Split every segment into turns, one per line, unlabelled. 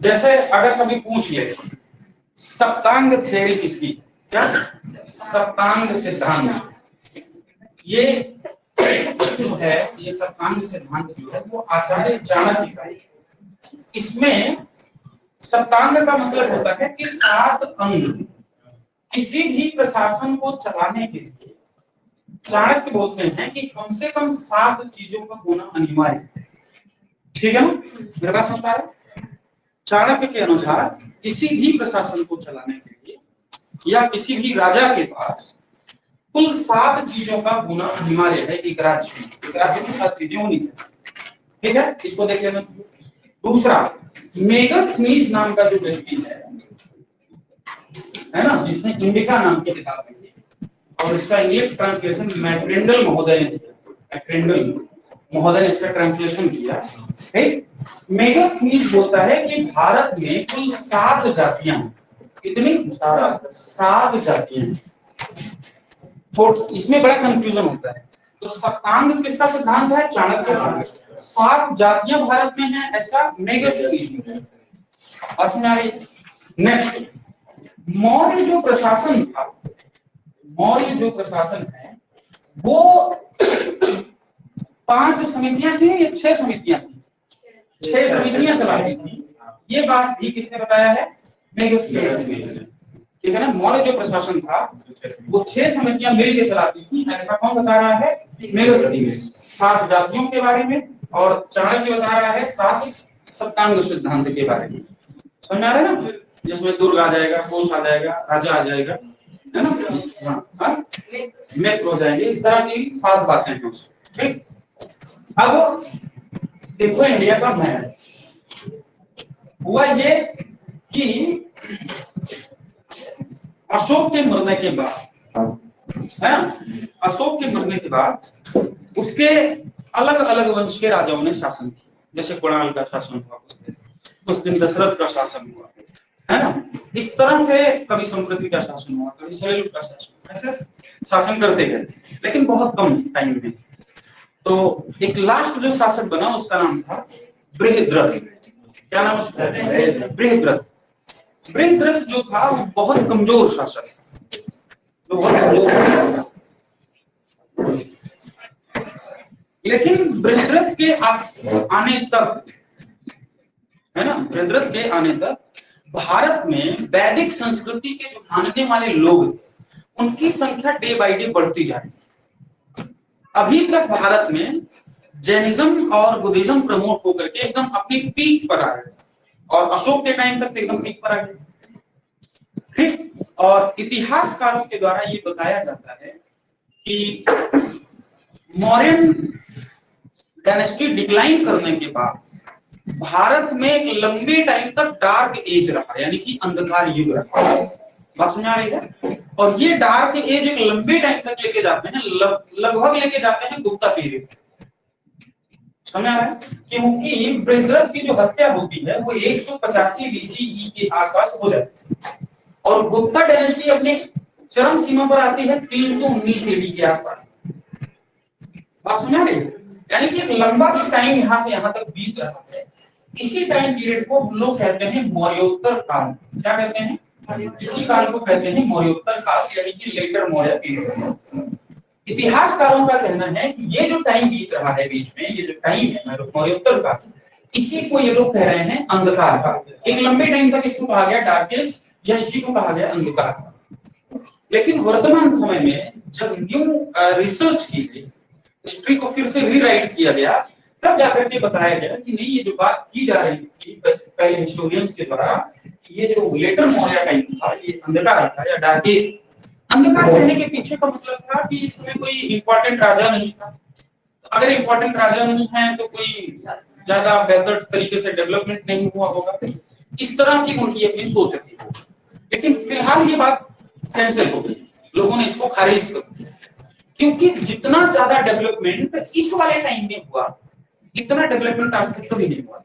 जैसे अगर कभी पूछ ले सप्तांग थ्योरी किसकी, क्या सप्तांग सिद्धांत, ये जो है ये सप्तांग सिद्धांत जो है वो आचार्य चाणक्य का है। इसमें सप्तांग का मतलब होता है कि 7 अंग। किसी भी प्रशासन को चलाने के लिए चाणक्य बोलते हैं कि कम से कम 7 चीजों का होना अनिवार्य है। ठीक है ना, मेरे बात समझ पा रहे? चाणक्य के अनुसार किसी भी प्रशासन को चलाने के लिए या किसी भी राजा के पास कुल 7 चीजों का होना अनिवार्य है। एक राज्य में 7 चीजें होनी चाहिए। ठीक है, इसको देख लेना। दूसरा, मेगास्थनीज नाम का जो व्यक्ति है ना, जिसने इंडिका नाम की किताब लिखी और इसका इंग्लिश ट्रांसलेशन मैक्रेंडल महोदय ने किया। मैक्रेंडल महोदय ने इसका ट्रांसलेशन किया। ठीक, मेगास्थनीज बोलता है कि भारत में कुल 7 जातियां हैं। कितनी? 7 जातियां। तो इसमें बड़ा कंफ्यूजन होता है। तो सप्तांग किसका सिद्धांत है? चाणक्य का। 7 जातियां भारत में हैं ऐसा मेगास्थनीज में। समझ आ रही? नेक्स्ट, मौर्य जो प्रशासन था, मौर्य जो प्रशासन है वो 5 समितियां थी या 6 समितियां थी? 6 समितियां चलाई थी। ये बात भी किसने बताया है? मेगास्थनीज। ठीक है ना, मौर्य जो प्रशासन था वो 6 समितियां मिलकर चलाती थी ऐसा कौन बता रहा है? मेगास्थनीज। 7 जातियों के बारे में, और चाणक्य बता रहा है 7 सप्तांग सिद्धांत के बारे में। समझ आ रहा है ना? जिसमें दुर्ग आ जाएगा, कोश आ जाएगा, राजा आ जाएगा, है ना, मैप हो जाएंगे। इस तरह की 7 बातें हैं उसमें। ठीक, अब देखो इंडिया का मैप हुआ ये कि अशोक के मरने के बाद, है अशोक के मरने के बाद उसके अलग अलग वंश के राजाओं ने शासन किया। जैसे कुणाल का शासन हुआ, उस दिन दशरथ का शासन हुआ, है ना। इस तरह से कभी संप्रति का शासन हुआ, कभी शैल का शासन हुआ, ऐसे शासन करते गए, लेकिन बहुत कम टाइम में। तो एक लास्ट जो शासक बना उसका नाम था बृहद्रथ। क्या नाम उसका? बृहद्रथ। बृहद्रथ जो था वो बहुत कमजोर शासक था, तो बहुत कमजोर शासक था। लेकिन बृहद्रथ के आने तक, है ना, बृहद्रथ के आने तक भारत में वैदिक संस्कृति के जो मानने वाले लोग उनकी संख्या डे बाय डे बढ़ती जा रही। अभी तक भारत में जैनिज्म और बुद्धिज्म प्रमोट होकर के एकदम अपनी पीक पर आ गए, और अशोक के टाइम तक एकदम पीक पर आ गए। ठीक, और इतिहासकारों के द्वारा ये बताया जाता है कि मौर्यन डायनेस्टी डिक्लाइन करने के बाद भारत में एक लंबे टाइम तक डार्क एज रहा, यानी कि अंधकार युग रहा। बात समझ आ रही है? और ये डार्क एज एक लंबे टाइम तक लेके जाते हैं, लगभग लेके जाते हैं गुप्ता पीरियड। समझ आ रहा है? क्योंकि बृहद्रथ की जो हत्या होती है वो 185 BCE के आसपास हो जाती है, और गुप्ता डायनेस्टी अपने चरम सीमा पर आती है 319 AD के आसपास। बात समझ आ रही है? यानी कि एक लंबा टाइम यहां से यहां तक बीत रहा है। इसी टाइम पीरियड को हम लोग कहते हैं मौर्योत्तर काल। क्या कहते हैं? इसी काल को कहते हैं मौर्योत्तर काल, यानी कि लेटर मौर्य पीरियड। इतिहासकारों का कहना है कि ये जो टाइम बीत रहा है बीच में, ये जो टाइम है मौर्योत्तर काल, इसी को ये लोग कह रहे हैं अंधकार काल। एक लंबे टाइम तक इसको कहा गया डार्क एज, या इसी को कहा गया अंधकार। लेकिन वर्तमान समय में जब न्यू रिसर्च की गई, हिस्ट्री को फिर से रीराइट किया गया, तब जाकर के बताया गया कि नहीं, ये जो बात की जा रही थी पहले हिस्टोरियंस के द्वारा, ये जो लेटर मौर्य टाइम था ये अंधकार था या डार्क एज। अंधकार कहने के पीछे का मतलब था कि इस समय कोई इंपॉर्टेंट राजा नहीं था। अगर इंपॉर्टेंट राजा नहीं है तो कोई ज्यादा बेहतर तरीके से डेवलपमेंट नहीं हुआ होगा, इस तरह की उनकी अपनी सोच थी। लेकिन फिलहाल ये बात कैंसिल हो गई, लोगों ने इसको खारिज कर दिया, क्योंकि जितना ज्यादा डेवलपमेंट इस वाले टाइम में हुआ, इतना डेवलपमेंट आज तक कभी नहीं हुआ।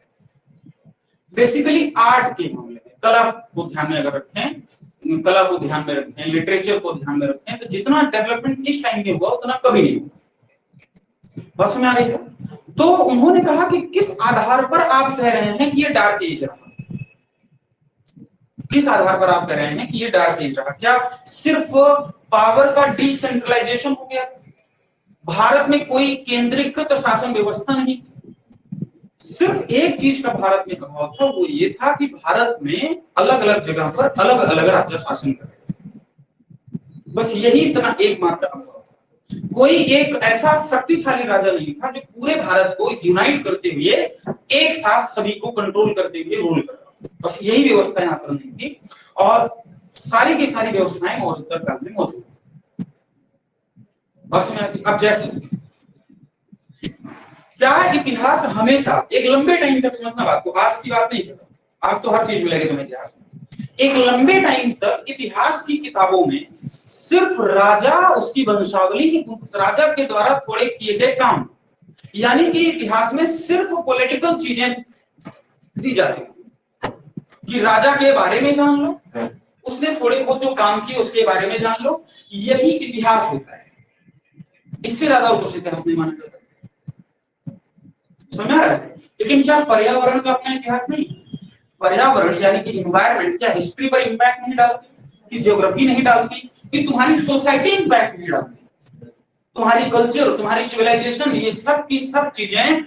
बेसिकली आर्ट के मामले में, कला को ध्यान में अगर रखें, कला को ध्यान में रखें, लिटरेचर को ध्यान में रखें, तो जितना डेवलपमेंट इस टाइम में हुआ उतना कभी नहीं हुआ। बस में आ रही है? तो उन्होंने कहा कि किस आधार पर आप कह रहे हैं कि ये डार्क एज रहा? किस आधार पर आप कह रहे हैं कि ये डार्क एज रहा? क्या सिर्फ पावर का डिसेंट्रलाइजेशन हो गया? भारत में कोई केंद्रीकृत शासन व्यवस्था नहीं, सिर्फ एक चीज का भारत में अभाव था, वो ये था कि भारत में अलग अलग जगह पर अलग अलग राज्य शासन कर रहे थे। बस यही इतना एकमात्र अभाव था। कोई एक ऐसा शक्तिशाली राजा नहीं था जो पूरे भारत को यूनाइट करते हुए एक साथ सभी को कंट्रोल करते हुए रूल कर रहा था। बस यही व्यवस्था यहाँ पर नहीं थी, और सारी की सारी व्यवस्थाएं मौजूदा काल में मौजूद थी। बस में अब जैसे क्या इतिहास हमेशा एक लंबे टाइम तक, समझना बात को, आज की बात नहीं कर रहा, आज तो हर चीज मिलेगी तुम्हें इतिहास में। एक लंबे टाइम तक इतिहास की किताबों में सिर्फ राजा, उसकी वंशावली, राजा के द्वारा थोड़े किए गए काम, यानी कि इतिहास में सिर्फ पॉलिटिकल चीजें दी जाती कि राजा के बारे में जान लो, उसने थोड़े बहुत जो काम किए उसके बारे में जान लो, यही इतिहास होता है। इससे ज्यादा कुछ इतिहास नहीं माना जाता, समझ रहा है? लेकिन क्या पर्यावरण का अपना इतिहास नहीं? पर्यावरण यानी कि एनवायरनमेंट क्या हिस्ट्री पर इंपैक्ट नहीं डालती, कि ज्योग्राफी नहीं डालती, कि तुम्हारी सोसाइटी इंपैक्ट नहीं डालती, तुम्हारी कल्चर, तुम्हारी सिविलाइजेशन, ये सब की सब चीजें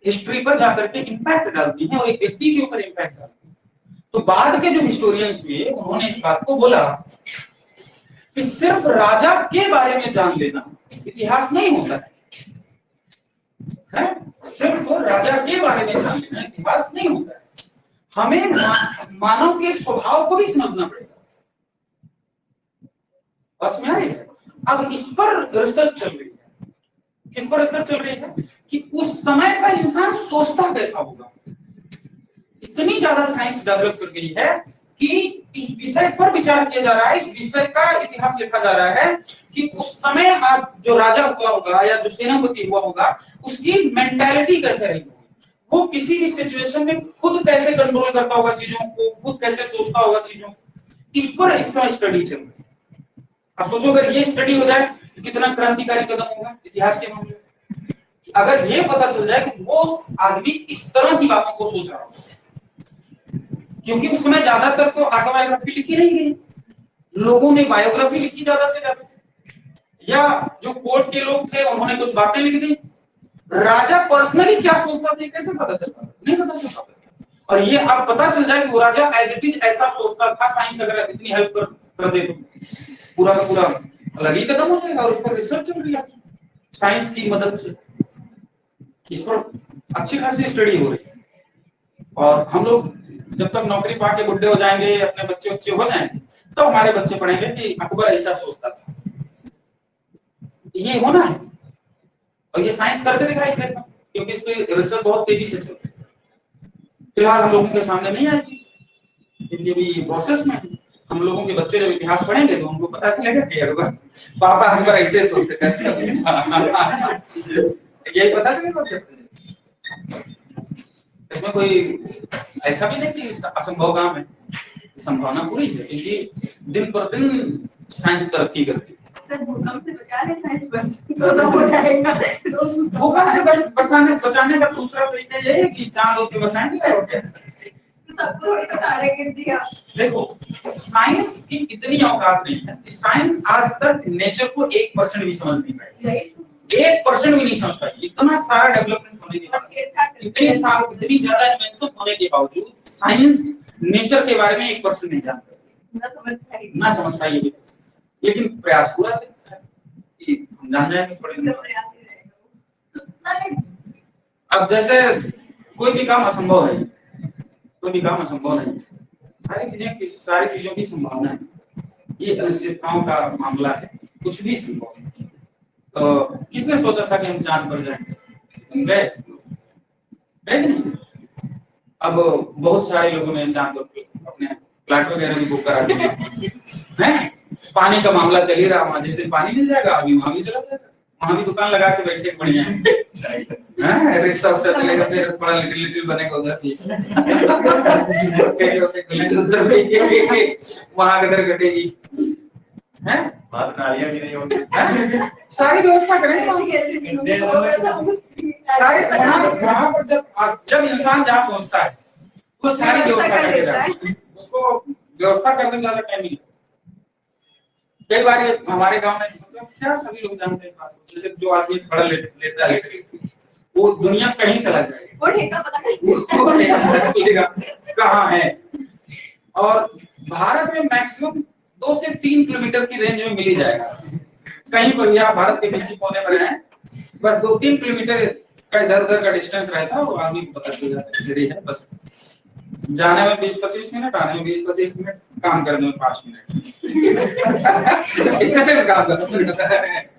हिस्ट्री पर जाकर के इंपैक्ट डालती हैं और एक व्यक्ति के ऊपर इंपैक्ट डालती हैं। तो बाद के जो हिस्टोरियंस हुए उन्होंने इस बात को बोला कि सिर्फ राजा के बारे में जान लेना इतिहास नहीं होता है? सिर्फ राजा के बारे में जान लेना इतिहास नहीं होता है। हमें मानव के स्वभाव को भी समझना पड़ेगा। बस में आ रही है? अब इस पर रिसर्च चल रही है। किस पर रिसर्च चल रही है? कि उस समय का इंसान सोचता कैसा होगा। इतनी ज्यादा साइंस डेवलप कर गई है कि इस विषय पर विचार किया जा रहा है, इस विषय का इतिहास लिखा जा रहा है कि उस समय आज जो राजा हुआ होगा या जो सेनापति हुआ होगा उसकी मेंटालिटी कैसे रही होगी, वो किसी भी सिचुएशन में खुद कैसे कंट्रोल करता होगा चीजों को, खुद कैसे सोचता होगा चीजों को। इस पर इसका स्टडी चल रही है। अब सोचो अगर ये स्टडी हो जाए तो कितना क्रांतिकारी कदम होगा इतिहास के मामले में। अगर ये पता चल जाए कि वो आदमी इस तरह की बातों को सोच रहा हो, क्योंकि उस समय ज्यादातर तो ऑटोबायोग्राफी लिखी नहीं गई, लोगों ने बायोग्राफी लिखी ज्यादा से ज्यादा, या जो कोर्ट के लोग थे उन्होंने कुछ बातें लिख दी। राजा पर्सनली क्या सोचता था कैसे पता चलता? नहीं पता चलता। और ये अब पता चल जाए कि वो राजा एज इट इज ऐसा सोचता था, साइंस अगर इतनी हेल्प कर दे तो पूरा का पूरा अलग ही कदम हो जाएगा। और उस पर रिसर्च चल रही है साइंस की मदद से, इस पर अच्छी खासी स्टडी हो रही है। और हम लोग जब तक नौकरी पाके बुढ़े हो जाएंगे, अपने बच्चे बच्चे हो जाएंगे, तो हमारे बच्चे पढ़ेंगे कि अकबर ऐसा सोचता था। ये होना है और ये साइंस करके दिखाई देगा, क्योंकि इस पे रिसर्च बहुत तेजी से चल रही है। फिलहाल हम लोगों के सामने नहीं आएगी, क्योंकि अभी प्रोसेस में हम लोगों के बच्चे जब इतिहास पढ़ेंगे तो उनको पता चलेगा कि अकबर पापा हमको ऐसे सोचते थे। यही पता चलेगा। इसमें कोई ऐसा भी नहीं कि असंभव काम है, संभावना पूरी है, क्योंकि दिन पर दिन साइंस तरक्की करती है।
सर भूकंप से बचाने साइंस बस तो हो जाएगा।
भूकंप से बचाने का दूसरा तरीका ये है कि चांद पे बसाएंगे और क्या
सबको थोड़ी बता रहे दिया।
देखो साइंस की इतनी औकात नहीं है, साइंस आज तक नेचर को 1% भी समझ नहीं पाई, 1% भी नहीं समझ पाई। इतना सारा डेवलपमेंट होने के बाद, इतनी ज्यादा इन्वेंशन होने के बावजूद साइंस नेचर के बारे में 1% नहीं जान पाई, ना समझ पाई। लेकिन प्रयास पूरा चलता है कि हम जान जाएंगे थोड़े। अब जैसे कोई भी काम असंभव है, कोई भी काम असंभव नहीं, सारी चीजों की संभावना है। ये अनिश्चितताओं का मामला है, कुछ भी संभव है। तो किसने सोचा था कि हम चांद पर जाएंगे? हम गए नहीं। अब बहुत सारे लोगों ने चांद पर अपने फ्लैट वगैरह भी बुक करा दिए हैं। पानी का मामला चल ही रहा, वहां जिस दिन पानी मिल जाएगा अभी वहां भी चला जाएगा, वहां भी दुकान लगा के बैठे बढ़िया है। रिक्शा उक्सा चलेगा, फिर थोड़ा लिटिल बनेगा उधर भी वहां किधर कटेगी है,
नालियां भी नहीं होंगी।
सारी व्यवस्था करेंगे सारे वहां पर। जब इंसान जहाँ पहुंचता है वो सारी व्यवस्था करके जाता है, उसको व्यवस्था करने में ज्यादा टाइम नहीं लगता। कई बार ये हमारे गांव में मतलब क्या सभी लोग जानते हैं बात को, जैसे जो आदमी खड़ा लेता है वो दुनिया कहीं चला जाएगा,
वो ठेका पता नहीं
वो नहीं पता चलेगा कहाँ है। और भारत में मैक्सिमम 2 से 3 किलोमीटर की रेंज में मिल ही जाएगा, कहीं पर भी आप भारत के किसी कोने पर हैं, बस 2-3 किलोमीटर का इधर उधर का डिस्टेंस रहता है और आदमी को पता चल जाता है है। बस जाने में 20-25 मिनट, आने में 20-25 मिनट, काम करने में 5 मिनट इतने काम करता है,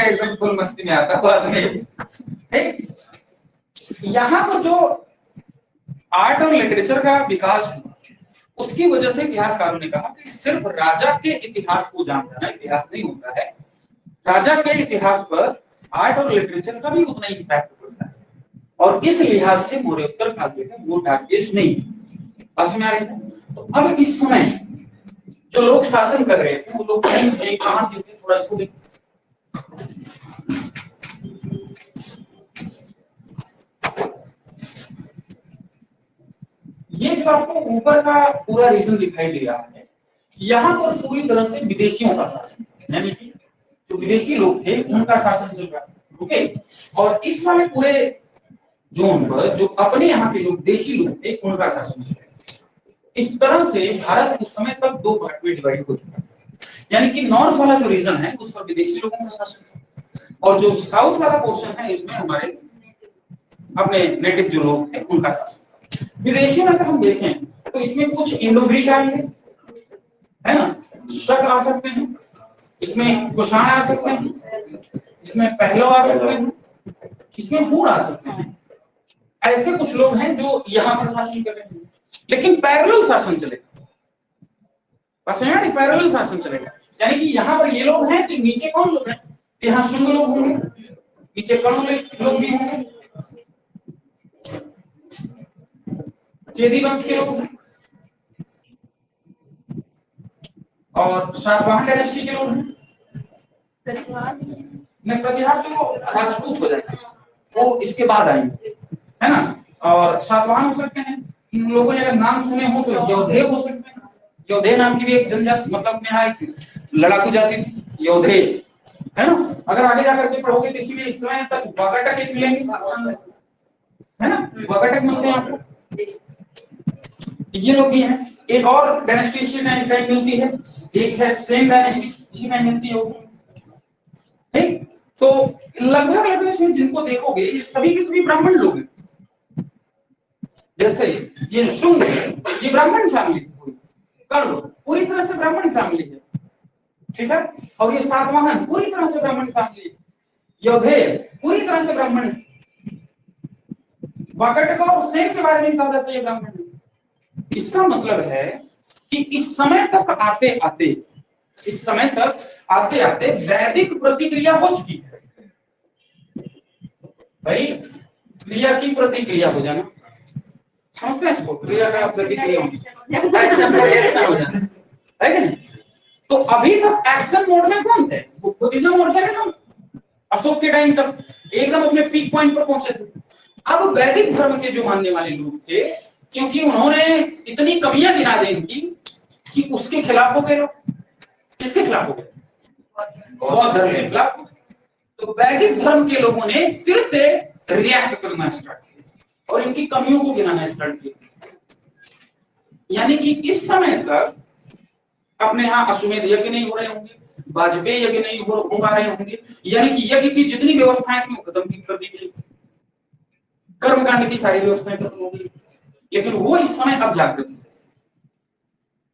एकदम फुल मस्ती में आता हुआ आदमी। यहाँ पर जो आर्ट और लिटरेचर का विकास हुआ उसकी वजह से इतिहासकारों ने कहा कि सिर्फ राजा के इतिहास को जान जाना इतिहास नहीं होता है, राजा के इतिहास पर आर्ट और लिटरेचर का भी उतना ही इम्पैक्ट पड़ता है। और इस लिहाज से मौर्योत्तर काल जो है वो डार्क एज नहीं पास में आ रही है। तो अब इस समय जो लोग शासन कर रहे थे वो लोग कहीं कहां से थे, थोड़ा इसको देखो। ये जो आपको ऊपर का पूरा रीजन दिखाई दे रहा है, यहाँ पर पूरी तरह से विदेशियों का शासन, यानी कि जो विदेशी लोग थे उनका शासन चल रहा है। ओके, और इस वाले पूरे जोन पर जो अपने यहाँ के लोग देशी लोग थे उनका शासन चल रहा है। इस तरह से भारत उस समय तक 2 भाग में डिवाइड हो चुका है, यानी कि नॉर्थ वाला जो रीजन है उस पर विदेशी लोगों का शासन है और जो साउथ वाला पोर्शन है इसमें हमारे अपने नेटिव जो लोग थे उनका शासन। विदेशियों में अगर हम देखें तो इसमें कुछ इंडो ग्रीक आई है ना, शक आ सकते हैं, इसमें कुषाण आ सकते हैं, इसमें पहलव आ सकते हैं, इसमें हूण आ सकते हैं। ऐसे कुछ लोग हैं जो यहाँ पर शासन कर रहे हैं, लेकिन पैरेलल शासन चलेगा, बस यानी पैरेलल शासन चलेगा, यानी कि यहाँ पर ये लोग हैं तो नीचे कौन लोग हैं, यहाँ शुंग लोग होंगे, नीचे कर्ण लोग भी होंगे, चेदी वंश के लोग हैं और सातवाहन डायनेस्टी के लोग हैं। प्रतिहार तो राजपूत हो जाएंगे, वो इसके बाद आएंगे, है ना। और सातवाहन हो सकते हैं, इन लोगों ने अगर नाम सुने हो तो योधे हो सकते हैं। योधे नाम की भी एक जनजाति, मतलब यहाँ एक लड़ाकू जाति थी योधे, है ना। अगर आगे जाकर के पढ़ोगे तो इसीलिए इस समय तक वाकाटक एक मिलेंगे, है ना, वाकाटक मिलते हैं आपको, ये लोग भी हैं। एक और डायनेस्टी इसी टाइम मिलती है, एक है सेन डायनेस्टी, इसी टाइम मिलती है, ठीक। तो लगभग इसमें जिनको देखोगे ये सभी के सभी ब्राह्मण लोग हैं। जैसे ये शुंग ये ब्राह्मण फैमिली, कर्ण पूरी तरह से ब्राह्मण फैमिली है, ठीक है। और ये सातवाहन पूरी तरह से ब्राह्मण फैमिली, योधे पूरी तरह से ब्राह्मण, वाकाटक और सेन के बारे में कहा जाता है ये ब्राह्मण। इसका मतलब है कि इस समय तक आते आते वैदिक प्रतिक्रिया हो चुकी है। भाई क्रिया की प्रतिक्रिया हो जाना, समझते हैं इसको, क्रिया का प्रतिक्रिया एक्शन हो जाना है कि नहीं। तो अभी तक एक्शन मोड में कौन थे, बुद्धिज्म और जैनिज्म अशोक के टाइम तक एकदम अपने पीक पॉइंट पर पहुंचे थे। अब वैदिक धर्म के जो मानने वाले लोग थे, क्योंकि उन्होंने इतनी कमियां गिना दी इनकी कि उसके खिलाफ हो गए लोग। किसके खिलाफ हो गए, बौद्ध धर्म के खिलाफ। तो वैदिक धर्म के लोगों ने फिर से रिएक्ट करना स्टार्ट किया और इनकी कमियों को गिनाना स्टार्ट किया। यानी कि इस समय तक अपने यहाँ अश्वमेध यज्ञ नहीं हो रहे होंगे, वाजपेयी यज्ञ नहीं हो पा रहे होंगे, यानी कि यज्ञ की जितनी व्यवस्थाएं थी वो खत्म कर दी गई, कर्मकांड की सारी व्यवस्थाएं खत्म हो गई। लेकिन वो इस समय अब जागृत है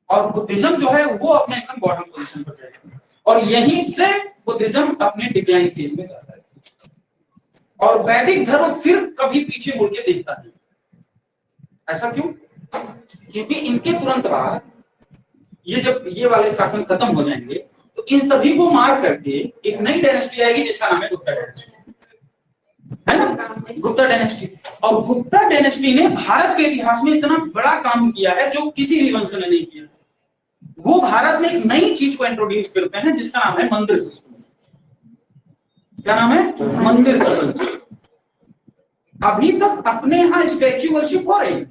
और बुद्धिज्म जो है वो अपने एकदम बॉटम पोजीशन पर जाएगा और यहीं से बुद्धिज्म अपने डिक्लाइन फेज में जाता है और वैदिक धर्म फिर कभी पीछे मुड़ के देखता नहीं। ऐसा क्यों? क्योंकि इनके तुरंत बाद ये जब ये वाले शासन खत्म हो जाएंगे तो इन सभी को मार करके एक नई डायनेस्टी आएगी जिसका नाम है गुप्ता डायनेस्टी, है ना, गुप्ता डायनेस्टी। और गुप्ता डायनेस्टी ने भारत के इतिहास में इतना बड़ा काम किया है जो किसी भी वंश ने नहीं किया। वो भारत में एक नई चीज को इंट्रोड्यूस करते हैं जिसका नाम है मंदिर सिस्टम। क्या नाम है? मंदिर सिस्टम। अभी तक अपने यहाँ स्टैच्यू वर्शिप हो रही है,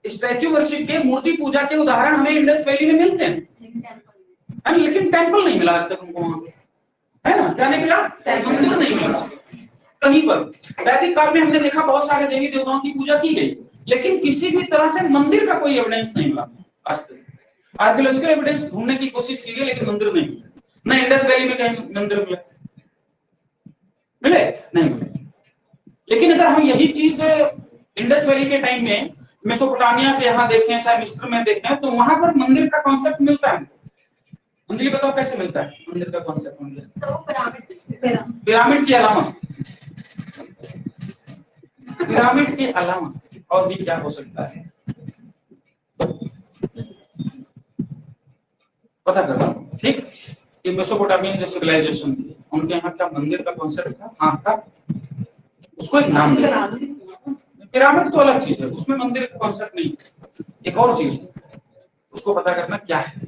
स्टैच्यू वर्शिप के, मूर्ति पूजा के उदाहरण हमें इंडस वैली में मिलते हैं, है ना, लेकिन टेंपल नहीं मिला आज तक हमको वहां पे, है ना, क्या नहीं मिला, मंदिर नहीं मिला कहीं पर। वैदिक काल में हमने देखा बहुत सारे देवी देवताओं की पूजा की गई, लेकिन किसी भी तरह से मंदिर का कोई एविडेंस नहीं मिला आज तक। आर्कियोलॉजिकल एविडेंस ढूंढने की कोशिश की गई, लेकिन मंदिर नहीं मिला। न इंडस वैली में कहीं मंदिर मिले नहीं मिले। लेकिन अगर हम यही चीज इंडस वैली के टाइम में मेसोपोटामिया के यहाँ देखें, चाहे मिस्र में देखें, तो वहां पर मंदिर का कॉन्सेप्ट मिलता है। अंजलि बताओ कैसे मिलता है मंदिर का कॉन्सेप्ट? पिरामिड के अलावा, पिरामिड के अलावा और भी क्या हो सकता है पता करो, ठीक। कि मेसोपोटामियन जो सिविलाइजेशन थी, उनके यहाँ क्या मंदिर का कॉन्सेप्ट था? हाँ था, उसको एक नाम दिया। पिरामिड तो अलग चीज है, उसमें मंदिर का कॉन्सेप्ट नहीं, एक और चीज है, उसको पता करना क्या है।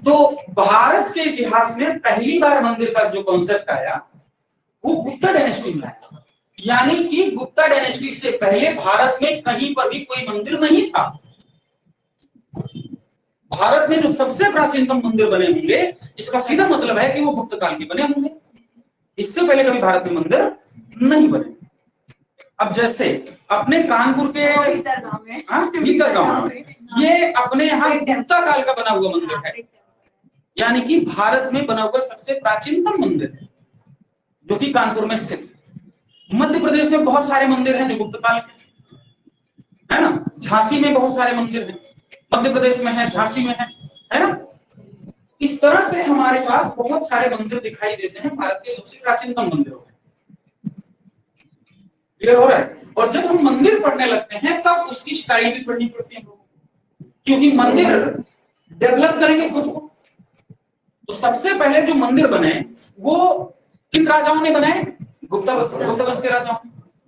तो भारत के इतिहास में पहली बार मंदिर का जो कॉन्सेप्ट आया वो गुप्ता डायनेस्टी में आया। यानी कि गुप्ता डायनेस्टी से पहले भारत में कहीं पर भी कोई मंदिर नहीं था। भारत में जो सबसे प्राचीनतम मंदिर बने होंगे, इसका सीधा मतलब है कि वो गुप्त काल के बने होंगे। इससे पहले कभी भारत में मंदिर नहीं बने। अब जैसे अपने कानपुर के भीतर गांव में ये अपने यहाँ गुप्ता काल का बना हुआ मंदिर है, यानी कि भारत में बना हुआ सबसे प्राचीनतम मंदिर है, जो कि कानपुर में स्थित है। मध्य प्रदेश में बहुत सारे मंदिर हैं जो गुप्त काल के, है ना। झांसी में बहुत सारे मंदिर हैं, मध्य प्रदेश में है, झांसी में है ना। इस तरह से हमारे पास बहुत सारे मंदिर दिखाई देते हैं, भारत के सबसे प्राचीनतम मंदिरों में। क्लियर हो रहा है? और जब हम मंदिर पढ़ने लगते हैं तब उसकी स्टाइल भी पढ़नी पड़ती है, क्योंकि मंदिर डेवलप करेंगे खुद को। तो सबसे पहले जो मंदिर बने वो किन राजाओं ने बनाए? गुप्त वंश के राजाओं।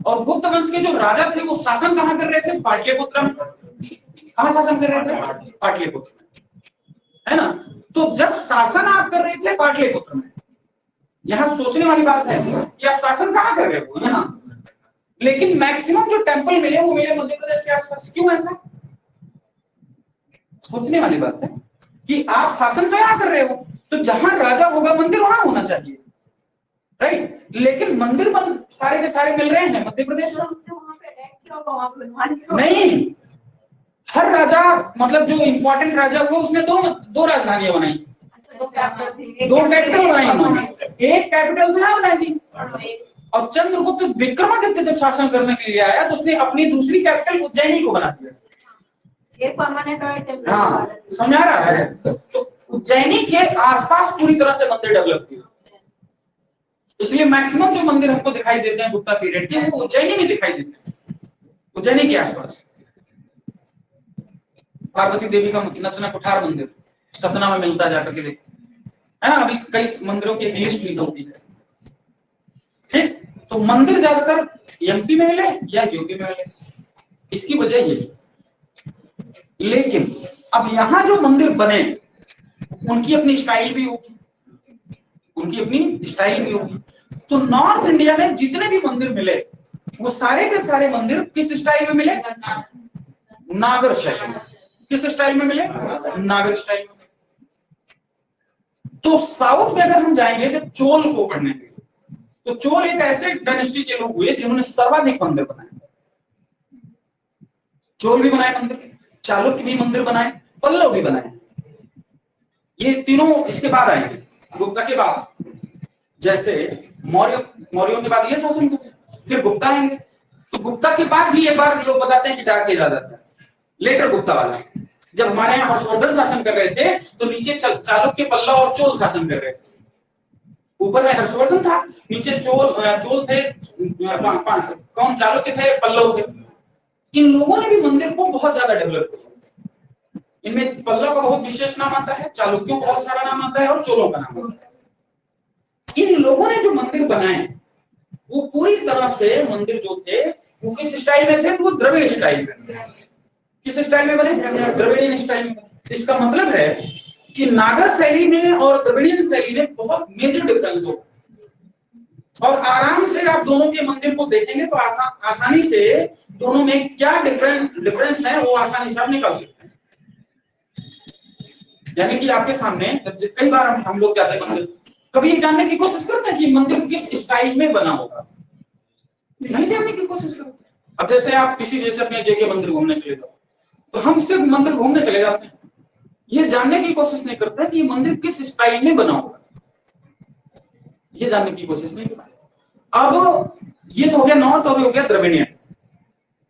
और गुप्त वंश के जो राजा थे वो शासन कहाँ कर रहे थे? पाटलिपुत्र में। कहाँ शासन कर रहे थे? पाटलिपुत्र में, है ना। तो जब शासन आप कर रहे थे पाटलिपुत्र में, यहाँ सोचने वाली बात है कि आप शासन कहाँ कर रहे हो? यहाँ। लेकिन मैक्सिमम जो टेंपल मिले वो मिले मध्य प्रदेश के आसपास। क्यों ऐसा? सोचने वाली बात है कि आप शासन तो यहाँ कर रहे हो, तो जहां राजा होगा मंदिर वहां होना चाहिए, राइट। लेकिन मंदिर सारे के सारे मिल रहे हैं मध्य प्रदेश में। नहीं, हर राजा, मतलब जो इंपॉर्टेंट राजा हुआ उसने दो राजधानियां बनाई, दो कैपिटल बनाई। एक कैपिटल में बनाई थी। और चंद्रगुप्त विक्रमादित्य जब शासन करने के लिए आया तो उसने अपनी दूसरी कैपिटल उज्जैनी को बना दिया।
एक परमानेंट,
हाँ, समझा रहा है। तो उज्जैनी के आसपास पूरी तरह से मंदिर डेवलप किया, इसलिए मैक्सिमम जो मंदिर हमको दिखाई देते हैं गुप्ता पीरियड के, वो उज्जैनी में दिखाई देते हैं, उज्जैनी के आसपास। पार्वती देवी का नचना कुठार मंदिर सतना में मिलता है, जाकर के देखो, है ना। अभी कई मंदिरों की लिस्ट निकलती है, ठीक। तो मंदिर ज्यादातर एमपी में मिले या यूपी में मिले, इसकी वजह ये। लेकिन अब यहां जो मंदिर बने उनकी अपनी स्टाइल भी होगी, उनकी अपनी स्टाइल भी होगी। तो नॉर्थ इंडिया में जितने भी मंदिर मिले वो सारे के सारे मंदिर किस स्टाइल में मिले? नागर शैली में। किस स्टाइल में मिले? नागर स्टाइल में। तो साउथ में अगर हम जाएंगे जब चोल को पढ़ने के लिए, तो चोल एक ऐसे डायनेस्टी के लोग हुए जिन्होंने सर्वाधिक मंदिर बनाए। चोल भी बनाए मंदिर, चालुक्य भी मंदिर बनाए, पल्लव भी बनाए। ये तीनों इसके बाद आएंगे, गुप्ता के बाद। जैसे मौर्यों के बाद ये शासन थे, फिर गुप्ता आएंगे। तो गुप्ता के बाद भी एक बार लोग बताते हैं कि डार्क एज आ जाता है, लेटर गुप्ता वाला। जब हमारे यहाँ हर्षवर्धन शासन कर रहे थे तो नीचे चालुक्य, पल्लव और चोल शासन कर रहे थे। ऊपर में हर्षवर्धन था, नीचे चोल थे, कौन? चालुक्य थे, पल्लव थे। इन लोगों ने भी मंदिर को बहुत ज्यादा डेवलप किया। इनमें पल्लव का बहुत विशेष नाम आता है, चालुक्यों का बहुत सारा नाम आता है और चोलों का नाम आता है। इन लोगों ने जो मंदिर बनाए वो पूरी तरह से मंदिर जो थे वो किस स्टाइल में थे? वो द्रविड़ स्टाइल में। किस स्टाइल में बने? द्रविड़ियन स्टाइल में। इसका मतलब है कि नागर शैली में और द्रविड़ियन शैली में बहुत मेजर डिफरेंस होगा। और आराम से आप दोनों के मंदिर को देखेंगे तो आसानी से दोनों में क्या डिफरेंस है वो आसानी से आप निकाल सकते हैं। यानी कि आपके सामने कई बार हम लोग जाते हैं मंदिर, कभी ये जानने की कोशिश करते हैं कि मंदिर किस स्टाइल में बना होगा, नहीं जानने की कोशिश करते। अब जैसे आप किसी जैसे अपने जगह मंदिर घूमने चले जाओ, तो हम सिर्फ मंदिर घूमने चले जाते हैं, ये जानने की कोशिश नहीं करते कि ये मंदिर किस स्टाइल में बना होगा, ये जानने की कोशिश नहीं करते। अब ये तो हो गया नॉर्थ और हो गया द्रविड़ियन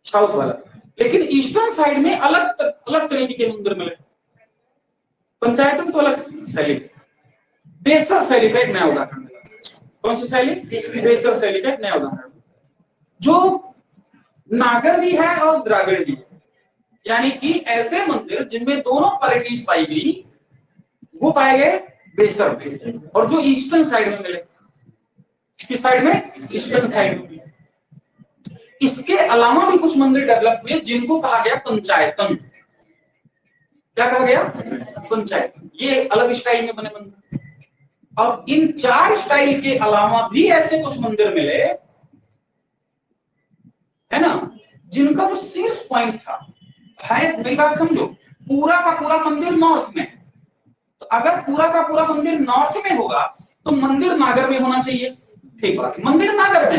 साउथ वाला, लेकिन ईस्टर्न साइड में अलग तरीके के मंदिर मिले। पंचायतन तो अलग शैली, बेसर शैली का एक नया उदाहरण मिला। कौन सी शैली? बेसर शैली का एक नया उदाहरण, जो नागर भी है और द्राविड़ भी है, यानी कि ऐसे मंदिर जिनमें दोनों क्वालिटीज पाई गई वो पाए गए बेसर में, और जो ईस्टर्न साइड में मिले। किस साइड में? ईस्टर्न साइड में। इसके अलावा भी कुछ मंदिर डेवलप हुए जिनको कहा गया पंचायतन। क्या कहा गया? पंचायतन। ये अलग स्टाइल में बने मंदिर। अब इन 4 स्टाइल के अलावा भी ऐसे कुछ मंदिर मिले, है ना, जिनका जो शीर्ष पॉइंट था है, मेरी बात समझो, पूरा का पूरा मंदिर नॉर्थ में है, तो अगर पूरा का पूरा मंदिर नॉर्थ में होगा तो मंदिर नागर में होना चाहिए। ठीक बात, मंदिर नागर में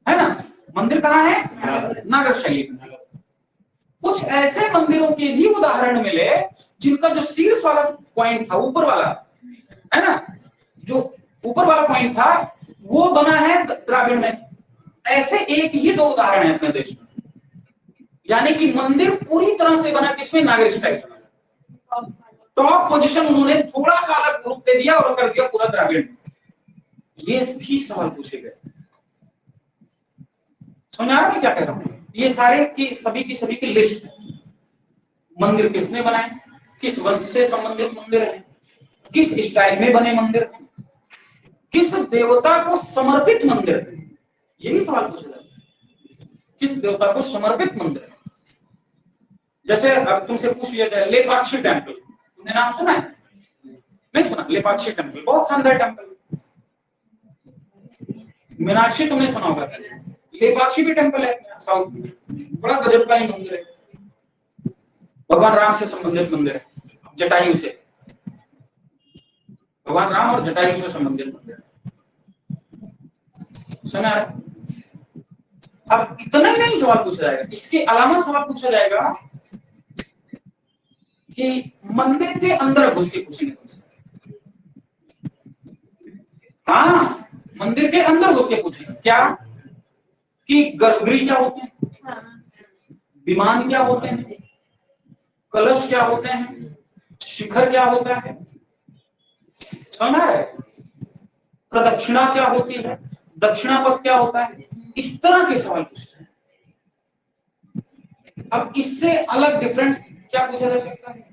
है ना, मंदिर कहाँ है? नागर शैली में। कुछ ऐसे मंदिरों के भी उदाहरण मिले जिनका जो शीर्ष वाला पॉइंट था, ऊपर वाला, है ना, जो ऊपर वाला पॉइंट था वो बना है द्राविड़ में। ऐसे एक ही 2 उदाहरण है अपने देश में, यानी कि मंदिर पूरी तरह से बना किसमें? नागर स्टाइल में। टॉप पोजीशन उन्होंने थोड़ा सा अलग रूप दे दिया और कर दिया पूरा द्राविड़। ये भी सवाल पूछे गए। समझ आ रहा है क्या कह रहा हूं? ये सारे की सभी की लिस्ट है। मंदिर किसने बनाए, किस वंश से संबंधित मंदिर है, किस स्टाइल में बने मंदिर है, किस देवता को समर्पित मंदिर है, ये भी सवाल पूछा जाता है। किस देवता को समर्पित मंदिर है? जैसे अब तुमसे पूछ लिया जाए लेपाक्षी टेम्पल, तुमने नाम सुना है? नहीं सुना? लेपाक्षी टेम्पल बहुत शानदार टेम्पल। मीनाक्षी तुमने सुना होगा, लेपाक्षी भी टेम्पल है साउथ में, बड़ा गजब का ही मंदिर है। भगवान राम से संबंधित मंदिर है, जटायु से, भगवान राम और जटायु से संबंधित मंदिर है। सुना है? अब इतना ही नहीं सवाल पूछा जाएगा, इसके अलावा सवाल पूछा जाएगा कि मंदिर के अंदर घुस के पूछेंगे। हाँ, मंदिर के अंदर घुस के पूछेंगे क्या कि गर्भगृह क्या होते हैं, विमान क्या होते हैं, कलश क्या होते हैं, शिखर क्या होता है, समझ आ रहा है, प्रदक्षिणा क्या होती है, दक्षिणापथ क्या होता है, इस तरह के सवाल पूछते हैं। अब इससे अलग डिफरेंट क्या पूछा जा सकता है?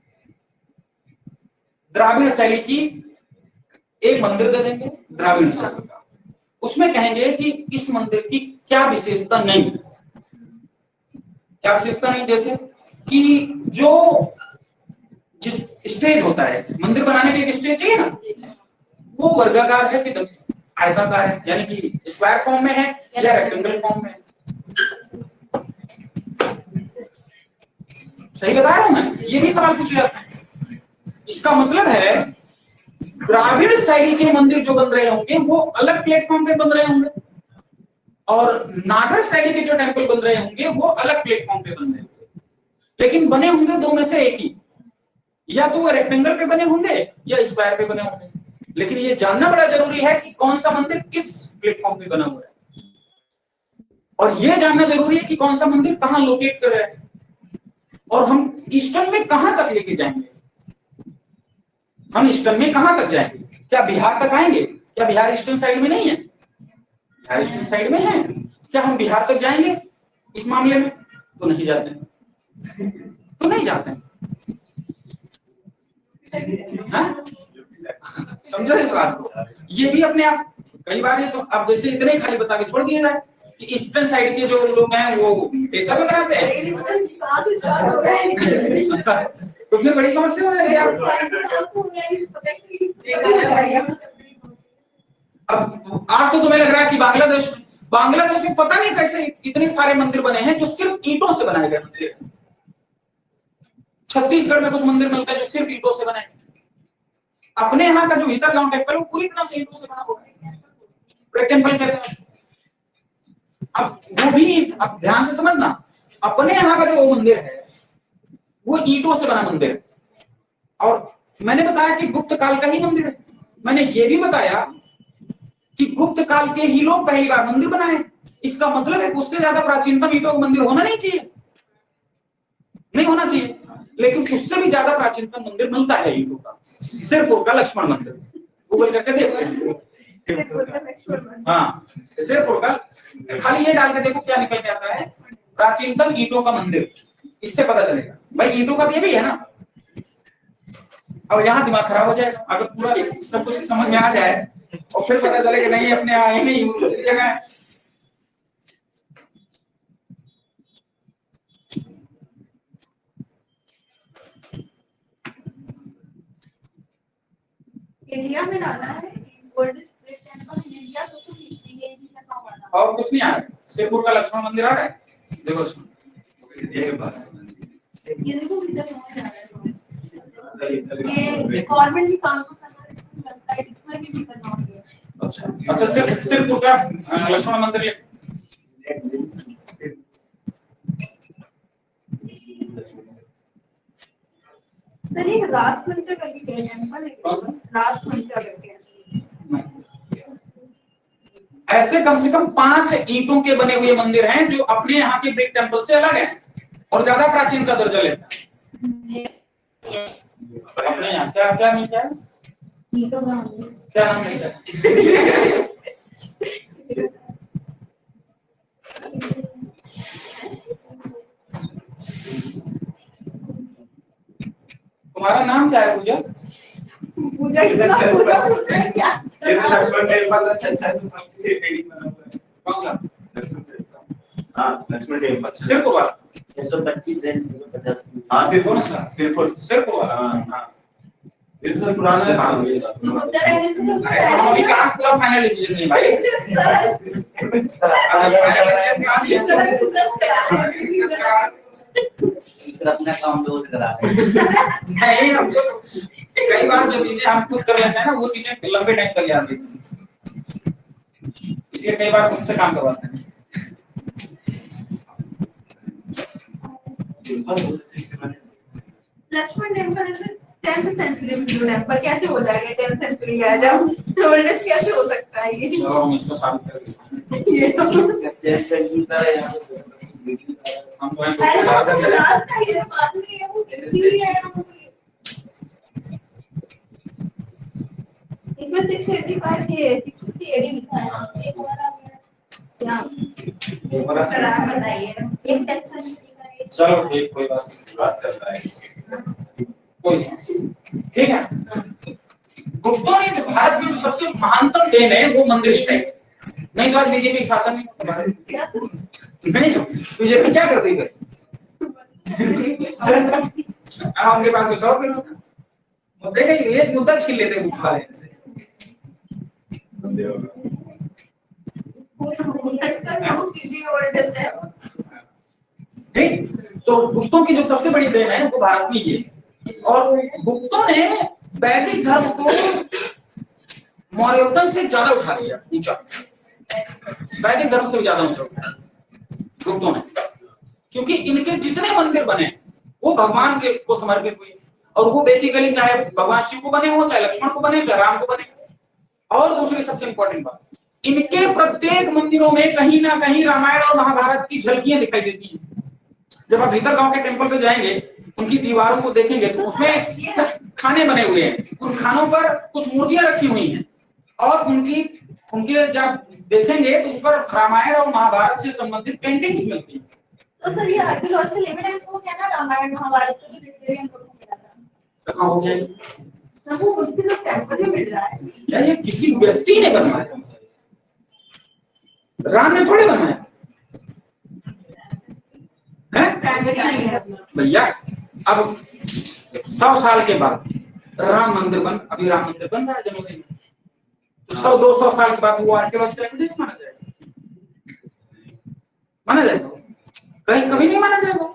द्राविड़ शैली की एक मंदिर दे देंगे, द्राविड़ शैली का, उसमें कहेंगे कि इस मंदिर की क्या विशेषता नहीं, क्या विशेषता नहीं, जैसे कि जो जिस स्टेज होता है मंदिर बनाने के एक स्टेज चाहिए ना, वो वर्गाकार है कि आयताकार है, यानी कि स्क्वायर फॉर्म में है या रेक्टेंगल फॉर्म में है। सही बता रहा हूं मैं? ये भी सवाल पूछे जाते हैं। इसका मतलब है द्राविड़ शैली के मंदिर जो बन रहे होंगे वो अलग प्लेटफॉर्म पे बन रहे होंगे, और नागर शैली के जो टेंपल बन रहे होंगे वो अलग प्लेटफॉर्म पे बन रहे होंगे, लेकिन बने होंगे 2 में से एक ही, या तो रेक्टेंगल पे बने होंगे या स्क्वायर पे बने होंगे। लेकिन ये जानना बड़ा जरूरी है कि कौन सा मंदिर किस प्लेटफॉर्म पे बना हुआ है, और ये जानना जरूरी है कि कौन सा मंदिर कहां लोकेट कर रहा है, और हम ईस्टर्न में कहां तक लेके जाएंगे। हम ईस्टर्न में कहां तक जाएंगे? क्या बिहार तक आएंगे? क्या बिहार ईस्टर्न साइड में नहीं है? बिहार ईस्टर्न साइड में है। क्या हम बिहार तक जाएंगे इस मामले में? तो नहीं जाते, तो नहीं जाते। समझो इस बात को। ये भी अपने आप कई बार ये तो अब जैसे इतने खाली बता के छोड़ दिया जाए कि ईस्टर्न साइड के जो लोग हैं वो पैसा भी बनाते हैं, तो फिर बड़ी समस्या हो जाएगी यार। अब आज तो तुम्हें लग रहा है कि बांग्लादेश में पता नहीं कैसे इतने सारे मंदिर बने हैं जो सिर्फ ईंटों से बनाए गए मंदिर। छत्तीसगढ़ में कुछ मंदिर मिलते हैं जो सिर्फ ईंटों से बने। अपने यहाँ का जो भीतरगांव टेम्पल वो पूरी तरह से ईंटों से बना हुआ है, ब्रेक टेम्पल कहते हैं। अब वो भी अब ध्यान से समझना, अपने यहाँ का जो वो मंदिर है वो ईंटों से बना मंदिर है। और मैंने बताया कि गुप्त काल का ही मंदिर है। मैंने ये भी बताया कि गुप्त काल के ही लोग पहली बार मंदिर बनाए। इसका मतलब है कि उससे ज्यादा प्राचीनतम ईंटों का मंदिर होना नहीं चाहिए, नहीं होना चाहिए, लेकिन उससे भी ज्यादा प्राचीनतम मंदिर मिलता है ईंटों का, सिरपुर का लक्ष्मण मंदिर। गूगल करके देखो। हाँ, सिरपुर का, खाली ये डाल के देखो क्या निकल के आता है, प्राचीनतम ईंटों का मंदिर, इससे पता चलेगा। भाई ईंटों का ये भी है ना। अब यहाँ दिमाग खराब हो जाएगा अगर पूरा सब कुछ समझ में आ जाए और फिर पता चले कि नहीं अपने आए नहीं दूसरी जगह है।
इंडिया में डाला है गोल्ड स्प्रिट टेंपल इंडिया तो ये भी लगा हुआ था।
और कुछ नहीं आ रहा है, सिरपुर का लक्ष्मण मंदिर आ रहा है, देखो इसमें
ये देखो किधर पहुंच जा रहा है। ये गवर्नमेंट भी काम कर रहा है, वेबसाइट इसमें भी भीतर पहुंच गया।
अच्छा सिरपुर का लक्ष्मण मंदिर
सर ये राजपंचा करके टेंपल है, राजपंचा करके।
ऐसे कम से कम 5 ईंटों के बने हुए मंदिर हैं जो अपने यहाँ के ब्रिक टेंपल से अलग है और ज्यादा प्राचीन का दर्जा लेता है। अपने यहाँ क्या क्या मिलता है, क्या नाम मिलता है? तुम्हारा नाम क्या है पूजा?
पूजा क्या?
लक्ष्मण टेम्पल से ट्रेडिंग बना हुआ है।
कौन सा?
हाँ लक्ष्मण टेम्पल
सिरपुर वाला।
125 है 150।
हाँ सिरपुर सा सिरपुर वाला। हाँ इस सर पुराना है कहाँ हुआ
अभी कहाँ पूरा फाइनल डिसीजन नहीं भाई।
सर अपना काम रोज करा रहे हैं।
नहीं, हम तो कई बार जो चीजें हम खुद कर लेते हैं ना वो चीजें लंबे टाइम तक याद रहती हैं, इसलिए कई बार तुमसे काम करवाते हैं।
Lakshman temple is 10th century में टेम्पल कैसे हो जाएगा? 10th सेंचुरी का जब ओल्डेस्ट कैसे हो सकता है ये?
चलो हम इसको साबित कर देते हैं।
ये तो
हम तो
लास्ट का ये बात नहीं है, वो सेंचुरी है इसमें 685 के 650 एडी लिखा है। क्या सर आप बताइए। एक 10th सेंचुरी का है।
चलो ठीक, कोई बात
चल रहा है
कोई ठीक है। गुप्तों ने जो भारत की जो सबसे महानतम देन है वो मंदिर स्टाइल, नहीं तो आज बीजेपी शासन में नहीं बीजेपी क्या कर रही है। अब उनके पास कुछ और मुद्दे नहीं, एक मुद्दा छीन लेते हैं गुप्त वाले से। ठीक, तो गुप्तों की जो सबसे बड़ी देन है वो भारत में ये, और गुप्तों ने वैदिक धर्म को मौर्योत्तर से ज्यादा उठा लिया ऊंचा, वैदिक धर्म से भी ज्यादा ऊंचा उठाया गुप्तों ने, क्योंकि इनके जितने मंदिर बने वो भगवान के को समर्पित हुए, और वो बेसिकली चाहे भगवान शिव को बने हो, चाहे लक्ष्मण को बने, चाहे राम को बने। और दूसरी सबसे इंपॉर्टेंट बात, इनके प्रत्येक मंदिरों में कहीं ना कहीं रामायण और महाभारत की झलकियां दिखाई देती हैं। जब आप भीतर गांव के टेंपल पे जाएंगे, उनकी दीवारों को देखेंगे तो उसमें कुछ खाने बने हुए हैं, उन खानों पर कुछ मूर्तियां रखी हुई हैं, और उनके जब देखेंगे तो उस पर रामायण और महाभारत से संबंधित पेंटिंग्स मिलती हैं।
तो सर ये आर्कियोलॉजिकल एविडेंस हो गया ना रामायण महाभारत को हिस्टोरियन को मिला था,
कहाँ हो गया
सब वो उनके तो टेंपल ही मिल रहा है
या ये किसी व्यक्ति ने बनवाया? राम ने थोड़े बनवाया है भैया। अब 100 साल के बाद अभी राम मंदिर बन रहा है जनवरी में, 100-200 साल के बाद वो आर्कियोलॉजिकल एविडेंस माना जाएगा? माना जाएगा? कहीं कभी नहीं माना जाएगा।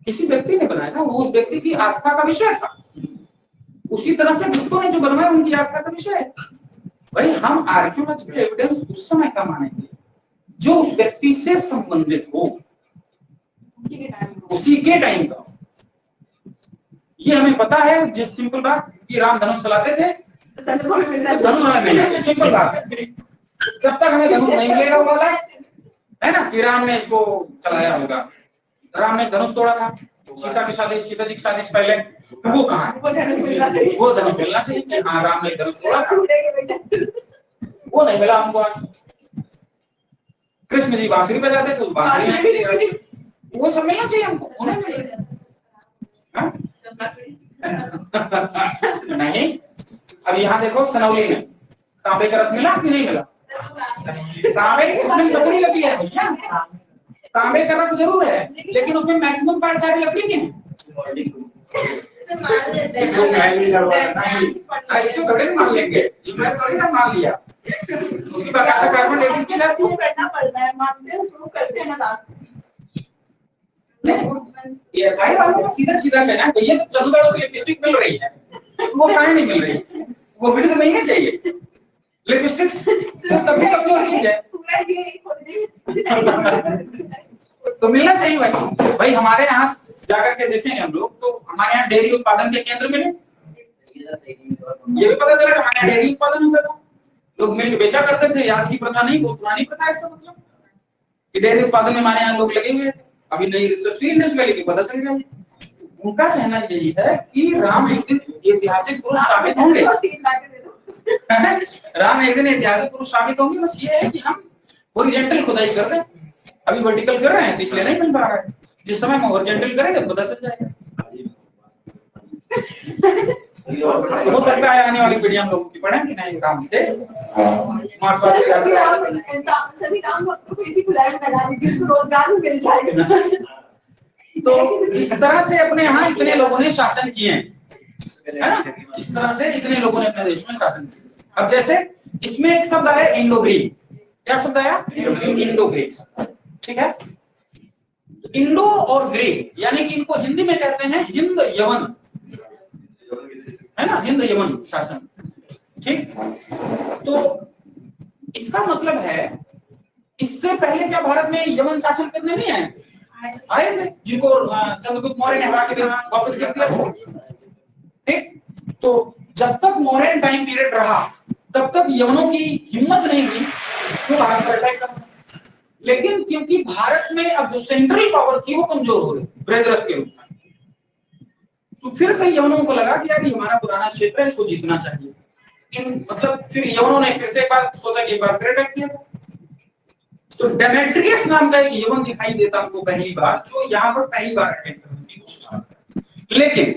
किसी व्यक्ति ने बनाया था, वो उस व्यक्ति की आस्था का विषय था। उसी तरह से भक्तों ने जो बनवाया उनकी आस्था का विषय है। भाई हम आर्कियोलॉजिकल एविडेंस उस समय का मानेंगे जो उस व्यक्ति से संबंधित हो, उसी के टाइम का। ये हमें पता है, जिस सिंपल बात कि राम धनुष चलाते थे, धनुष हमें मिलना चाहिए, सिंपल बात है। जब तक हमें धनुष नहीं मिलेगा वो वाला है ना कि राम ने इसको चलाया होगा। राम ने धनुष तोड़ा था, सीता की शादी से पहले, वो कहाँ है? वो धनुष मिलना चाहिए कि हाँ राम ने धनुष तोड़ा था, वो नहीं मिला हमको। कृष्ण जी बांसुरी बजाते थे, बांसुरी वो सब मिलना चाहिए हमको, उन्हें नहीं। अब यहाँ देखो सनौली में तांबे का रथ मिला कि नहीं मिला? तांबे उसमें लकड़ी लगी है भैया, तांबे का रथ जरूर है, लेकिन उसमें मैक्सिमम पार्ट सारे लकड़ी के हैं। ऐसे थोड़े मान लेंगे, थोड़ी ना मान लिया, उसकी बकायदा कार्बन डेटिंग की जाती है, करना पड़ता है, मानते हैं, प्रूव करते हैं ना। नहीं एसआई वालों को सीधा सीधा कहना है भैया तो चंदूगढ़ से लिपस्टिक मिल रही है, वो काहे नहीं मिल रही? वो भी तो मिलनी चाहिए लिपस्टिक, तभी तो चीज है तो मिलना चाहिए भाई। भाई हमारे यहाँ जाकर के देखेंगे हम लोग तो हमारे यहाँ डेयरी उत्पादन के केंद्र मिले, ये भी पता चला कि हमारे यहाँ डेयरी उत्पादन होता था, लोग मिल्क बेचा करते थे। आज की प्रथा नहीं, बहुत पुरानी प्रथा है। इसका मतलब कि डेयरी उत्पादन में हमारे यहाँ लोग लगे हुए थे। अभी नई रिसर्च हुई इंडस वैली की, पता चल गया। उनका कहना यही है कि राम एक दिन ऐतिहासिक पुरुष साबित होंगे राम एक दिन ऐतिहासिक पुरुष साबित होंगे। बस ये है कि हम हॉरिजॉन्टल खुदाई कर रहे हैं, अभी वर्टिकल कर रहे हैं, इसलिए नहीं मिल पा रहा है। जिस समय हम हॉरिजॉन्टल करेंगे पता चल जाएगा। हो सकता है आने वाली पीढ़ी हम लोगों की पढ़ें कि नहीं राम से मार्क्सवादी सभी राम भक्तों को इसी खुदाई में लगा दीजिए, उसको रोजगार भी मिल जाएगा। तो जिस तरह से अपने यहाँ इतने लोगों ने शासन किए हैं, है ना, जिस तरह से इतने लोगों ने अपने देश में शासन किया। अब जैसे इसमें एक शब्द आया इंडो ग्रीक, क्या शब्द आया? इंडो ग्रीक, ठीक है। इंडो और ग्रीक यानी कि इनको हिंदी में कहते हैं हिंद यवन, है ना, हिंद यवन शासन, ठीक। तो इसका मतलब है इससे पहले क्या भारत में यवन शासन करने नहीं आए थे, जिनको चंद्रगुप्त मौर्य ने हरा के वापस कर दिया, ठीक। तो जब तक मौर्यन टाइम पीरियड रहा तब तक यवनों की हिम्मत नहीं हुई तो भारत पर अटैक करना। लेकिन क्योंकि भारत में अब जो सेंट्रल पावर थी वो कमजोर हो रही बृहद्रथ के रूप में, तो फिर से यवनों को लगा कि यार ये हमारा पुराना क्षेत्र है, इसको जीतना चाहिए। मतलब फिर यवनों ने फिर से एक बार सोचा कि एक बार फिर अटैक किया। तो डेमेट्रियस नाम का एक यवन दिखाई देता हमको पहली बार, जो यहाँ पर पहली बार अटैक करने की कोशिश करता है। लेकिन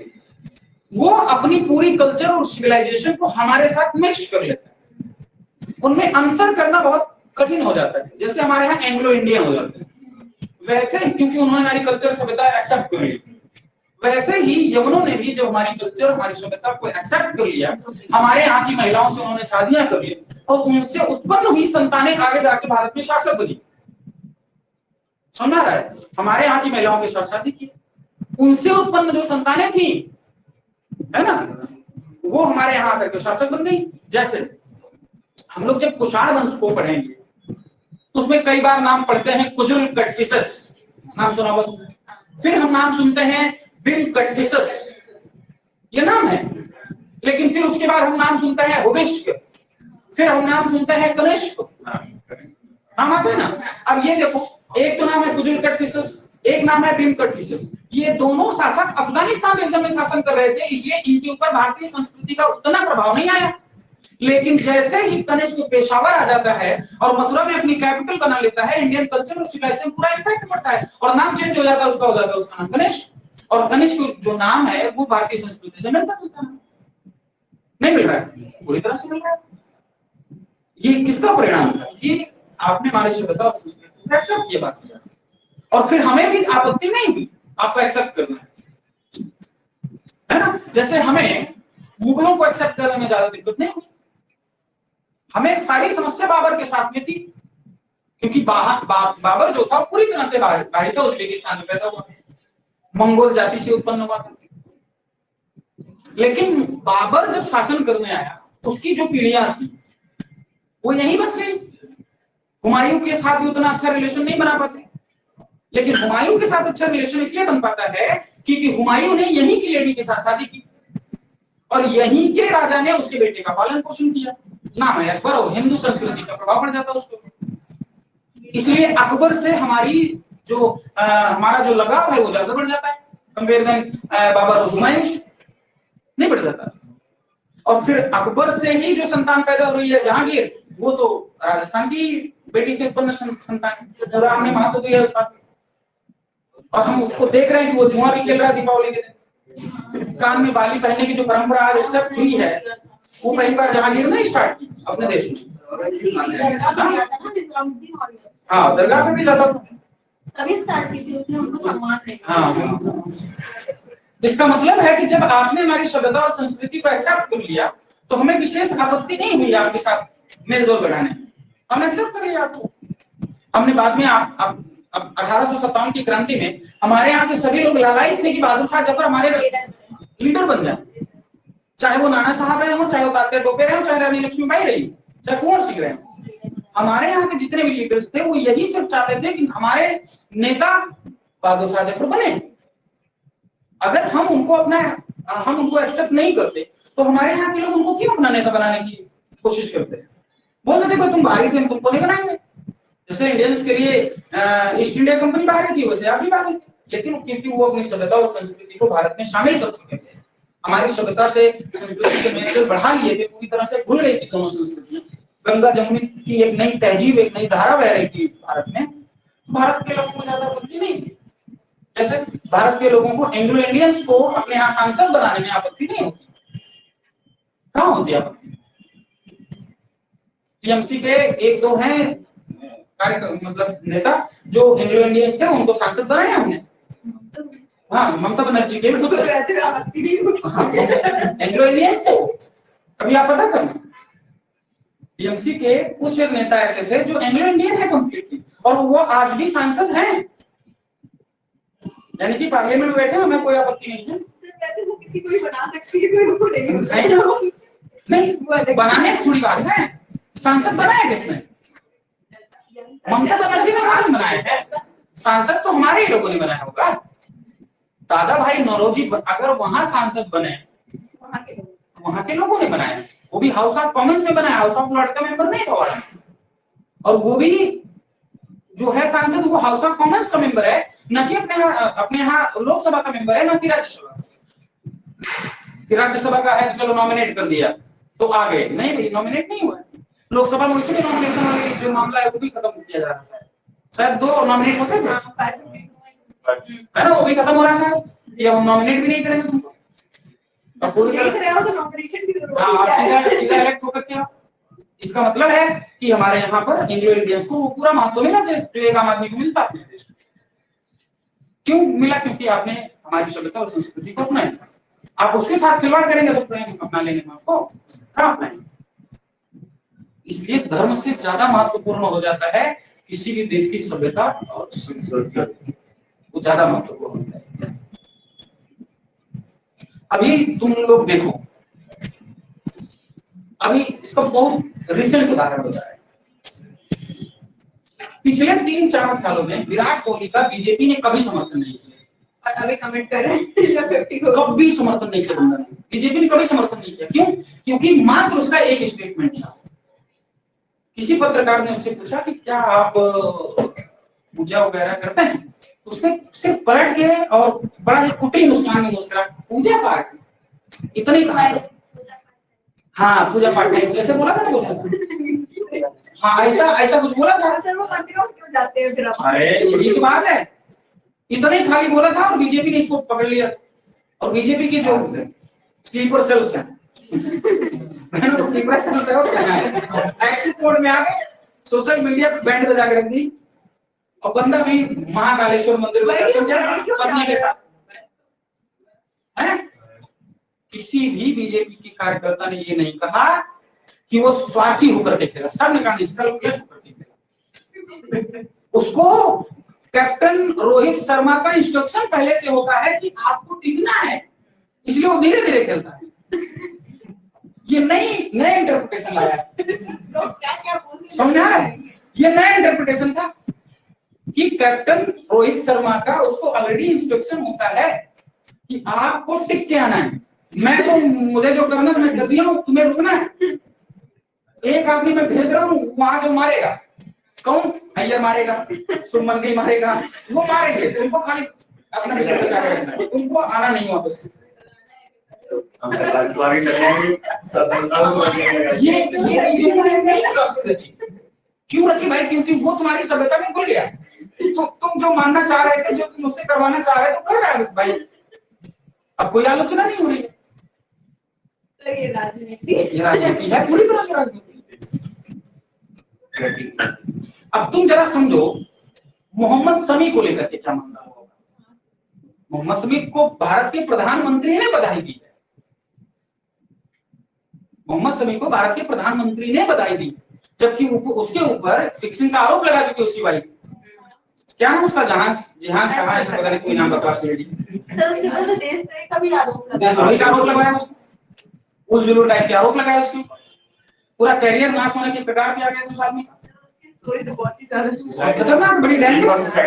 वो अपनी पूरी कल्चर और सिविलाइजेशन को हमारे साथ मिक्स कर लेता है, उनमें अंतर करना बहुत कठिन हो जाता है। जैसे हमारे यहाँ एंग्लो इंडियन हो जाते हैं, वैसे क्योंकि उन्होंने हमारी कल्चर सभ्यता एक्सेप्ट कर ली, वैसे ही यवनों ने भी जब हमारी कल्चर हमारी सभ्यता को एक्सेप्ट कर लिया, हमारे यहाँ की महिलाओं से उन्होंने शादियां कर ली और उनसे उत्पन्न हुई संतानें आगे जाके भारत में शासक बनी। समझ रहा है? हमारे यहाँ की महिलाओं के साथ शादी की, उनसे उत्पन्न जो संतानें थी, है ना, वो हमारे यहाँ आकर के शासक बन गई। जैसे हम लोग जब कुषाण वंश को पढ़ेंगे उसमें कई बार नाम पढ़ते हैं कुजुल कटफिसस, नाम सुना होगा। फिर हम नाम सुनते हैं बिल कटफिसस, ये नाम है। लेकिन फिर उसके बाद हम नाम सुनते हैं हुबिश्क, फिर हम नाम सुनते हैं कनिष्क, नाम आते हैं ना। अब ये देखो, एक तो नाम है कुजुल कटफिसस, एक नाम है बिल कटफिसस। ये दोनों शासक अफगानिस्तान रीजन में शासन कर रहे थे, इसलिए इनके ऊपर भारतीय संस्कृति का उतना प्रभाव नहीं आया। लेकिन जैसे ही कनिष्क पेशावर आ जाता है और मथुरा में अपनी कैपिटल बना लेता है, इंडियन कल्चर और सिविलाइजेशन पूरा इंपैक्ट पड़ता है और नाम चेंज हो जाता है, उसका हो जाता है उसका नाम कनिष्क। और कनिष्क जो नाम है वो भारतीय संस्कृति से मिलता जुलता है, नहीं मिल रहा है, पूरी तरह से मिल रहा है। ये किसका परिणाम है? ये आपने हमारे सभ्यता और संस्कृति को एक्सेप्ट किया बात किया, और फिर हमें भी आपत्ति नहीं हुई आपको एक्सेप्ट करना है ना। जैसे हमें मुगलों को एक्सेप्ट करने में ज्यादा दिक्कत नहीं हुई, हमें सारी समस्या बाबर के साथ में थी, क्योंकि बाबर जो था पूरी तरह से बाहरी था, उज्बेकिस्तान में पैदा हुआ, मंगोल जाति से उत्पन्न हुआ था। लेकिन बाबर जब शासन करने आया, उसकी जो पीढ़ियां थी वो यहीं बस गई। हुमायूं के साथ भी उतना अच्छा रिलेशन नहीं बना पाते, लेकिन हुमायूं के साथ अच्छा रिलेशन इसलिए बन पाता है क्योंकि हुमायूं ने यहीं की लेडी के साथ शादी की और यहीं के राजा ने उसके बेटे का पालन पोषण किया। नाम है अकबर, और हिंदू संस्कृति का प्रभाव पड़ जाता है उसको। इसलिए अकबर से हमारी जो हमारा जो लगाव है वो ज्यादा बढ़ जाता है कंपेयर देन बाबर और हुमायूं से नहीं बढ़ जाता। और फिर अकबर से ही जो संतान पैदा हो रही है जहांगीर, वो तो राजस्थान की बेटी से उत्पन्न संतान, राम ने महत्व दिया है उसका। और हम उसको देख रहे हैं कि वो जुआ भी खेल रहा है दीपावली के दिन। कान में बाली पहनने की जो परंपरा आज एक्सेप्ट हुई है, वो पहली बार जहांगीर ने स्टार्ट की अपने देश में। हाँ, दरगाह पे भी जाता था,
तभी स्टार्ट की थी उसने, उनको सम्मान दिया।
हाँ, इसका मतलब है कि जब आपने हमारी सभ्यता और संस्कृति को एक्सेप्ट कर लिया तो हमें विशेष आपत्ति नहीं हुई आपके साथ मेलजोल बढ़ाने में, हमने एक्सेप्ट कर लिया आपको। हमने बाद में आप 1857 की क्रांति में हमारे यहाँ के सभी लोग लालायित थे कि बहादुर शाह जफर हमारे लीडर बन जाए, चाहे वो नाना साहब रहे हो, चाहे वो तात्या टोपे रहे हो, चाहे रानी लक्ष्मीबाई रही, चाहे कुंवर सिंह रहे। हमारे यहाँ के जितने भी लीडर्स थे वो यही सिर्फ चाहते थे कि हमारे नेता बहादुर शाह जफर बने। अगर हम उनको एक्सेप्ट नहीं करते तो हमारे यहाँ के लोग उनको क्यों अपना नेता बनाने की कोशिश करते हैं? बोलते थे तुम बाहरी थे, तुमको नहीं बनाएंगे। जैसे इंडियंस के लिए ईस्ट इंडिया कंपनी बाहरी थी, वैसे आप भी बाहरी थे, लेकिन क्योंकि वो अपनी सभ्यता और संस्कृति को भारत में शामिल कर चुके थे, हमारी सभ्यता से संस्कृति से मेलजोल बढ़ा लिए थे, पूरी तरह से भूल गई थी दोनों संस्कृतियां। गंगा जमुनी की एक नई तहजीब, एक नई धारा बह रही थी भारत में। भारत के लोगों को ज्यादा आपत्ति नहीं थी। जैसे भारत के लोगों को एंग्लो इंडियंस को अपने यहाँ सांसद बनाने में आपत्ति नहीं होती, कहाँ होती आपत्ति? टीएमसी के एक दो हैं मतलब नेता जो एंग्लो इंडियंस थे, उनको सांसद बनाए हमने। हाँ, ममता बनर्जी के भी तो
वैसे आपत्ति नहीं होती।
एंग्लो इंडियंस थे, कभी आप पता करना। टीएमसी के कुछ नेता ऐसे थे जो एंग्लो इंडियन है कंप्लीटली, और वो आज भी सांसद हैं, यानी कि पार्लियामेंट में बैठे, हमें कोई आपत्ति नहीं है।
वैसे वो किसी को भी बना सकती है, कोई उनको नहीं
बनाने की थोड़ी बात है। सांसद बनाया किसने? ममता बनर्जी ने कहा बनाया है। सांसद तो हमारे ही लोगों ने बनाया होगा। दादा भाई नौरोजी अगर वहां सांसद बने, वहां के लोगों ने बनाया, वो भी हाउस ऑफ कॉमन्स में बनाया, हाउस ऑफ लॉर्ड का मेंबर नहीं था। और वो भी जो है सांसद, वो हाउस ऑफ कॉमन्स का मेंबर है, न कि अपने यहाँ लोकसभा का मेंबर है, न कि राज्यसभा। राज्यसभा का है चलो नॉमिनेट कर दिया तो आ गए, नहीं भाई, नॉमिनेट नहीं हुआ। लोकसभा में वैसे भी नॉमिनेशन वाला जो मामला है वो भी खत्म किया जा रहा है। शायद 2 नॉमिनेट होते थे, है ना, वो भी खत्म हो रहा है शायद, या हम नॉमिनेट भी नहीं करेंगे तुमको। अब पूरी तरह
तो नॉमिनेशन की जरूरत
है, सीधा इलेक्ट होकर क्या। इसका मतलब है कि हमारे यहाँ पर एंग्लो इंडियंस को वो पूरा महत्व मिला जो एक आम आदमी को मिलता अपने देश में। क्यों मिला? क्योंकि आपने हमारी सभ्यता और संस्कृति को अपनाया। आप उसके साथ खिलवाड़ करेंगे तो प्रेम अपना लेंगे में आपको कहाँ अपनाएंगे। इसलिए धर्म से ज्यादा महत्वपूर्ण हो जाता है किसी भी देश की सभ्यता और संस्कृति, वो ज्यादा महत्वपूर्ण होता है। अभी तुम लोग देखो, अभी इसका बहुत रिसेंट उदाहरण होता है। पिछले 3-4 सालों में विराट कोहली का बीजेपी ने कभी समर्थन नहीं किया,
और अभी कमेंट कर रहे हैं
कभी समर्थन नहीं किया बंदा ने, बीजेपी ने कभी समर्थन नहीं किया। क्यों? क्योंकि मात्र उसका एक स्टेटमेंट था। किसी पत्रकार ने उससे पूछा कि क्या आप पूजा वगैरह करते हैं? उसने सिर्फ पलट के और बड़ा ही कुटिल मुस्कान में मुस्कुरा, पूजा पाठ इतने कहा। हाँ, पूजा पाठ ऐसे बोला था ना, बोला हाँ, ऐसा कुछ बोला था।
वो कंटिन्यू क्यों जाते हैं फिर?
अरे यही तो बात है, इतना ही खाली बोला था और बीजेपी ने इसको पकड़ लिया। और बीजेपी की जो स्लीपर सेल्स है स्लीपर सेल्स है, वो क्या है, एक्टिव मोड में आ गए, सोशल मीडिया पे बैंड बजा के रख दी। और बंदा भी महाकालेश्वर मंदिर में दर्शन किया पत्नी के साथ है। किसी भी बीजेपी के कार्यकर्ता ने ये नहीं कहा कि वो स्वार्थी होकर के खेला, सब निकाली सेल्फलेस होकर के खेला। उसको कैप्टन रोहित शर्मा का इंस्ट्रक्शन पहले से होता है कि आपको टिकना है, इसलिए वो धीरे धीरे खेलता है। ये नया इंटरप्रिटेशन लाया है,
लोग क्या क्या बोल रहे हैं।
समझ आ रहा है? ये नया इंटरप्रिटेशन था कि कैप्टन रोहित शर्मा का उसको ऑलरेडी इंस्ट्रक्शन होता है कि आपको टिक के आना है। मैं तो मुझे जो करना मैं कर दिया हूं, तुम्हें रुकना है। एक आदमी मैं भेज रहा हूं, वहां जो मारेगा कौन? अय्यर मारेगा, सुमन गिल मारेगा, वो मारेंगे, उनको खाली अपना विकेट बचा के रखना है, उनको आना नहीं वापस। ये क्यों रची भाई? क्योंकि वो तुम्हारी सभ्यता में घुल गया। तो तुम जो मानना चाह रहे थे, जो तुम मुझसे करवाना चाह रहे थे, तो कर रहा है भाई। अब कोई आलोचना नहीं हो रही है।
सर ये
राजनीति है, पूरी तरह से राजनीति। अब तुम जरा समझो मोहम्मद शमी को लेकर के क्या मामला होगा। मोहम्मद शमी को भारत के प्रधानमंत्री ने बधाई दी है। मोहम्मद शमी को भारत के प्रधानमंत्री ने बधाई दी, जबकि उसके ऊपर फिक्सिंग का आरोप लगा चुकी उसकी वाइफ। क्या नाम उसका? जहां शाह, ऐसा पता नहीं कोई नाम बकवास लेडी।
सर उसके ऊपर तो देशद्रोही का भी आरोप
देशद्रोही का आरोप लगाया उसने, उलझुलू टाइप के आरोप लगाया उसके ऊपर। पूरा करियर नाश होने के प्रकार किया गया उस आदमी का।
स्टोरी तो बहुत ही ज्यादा
खतरनाक, बड़ी डेंजरस।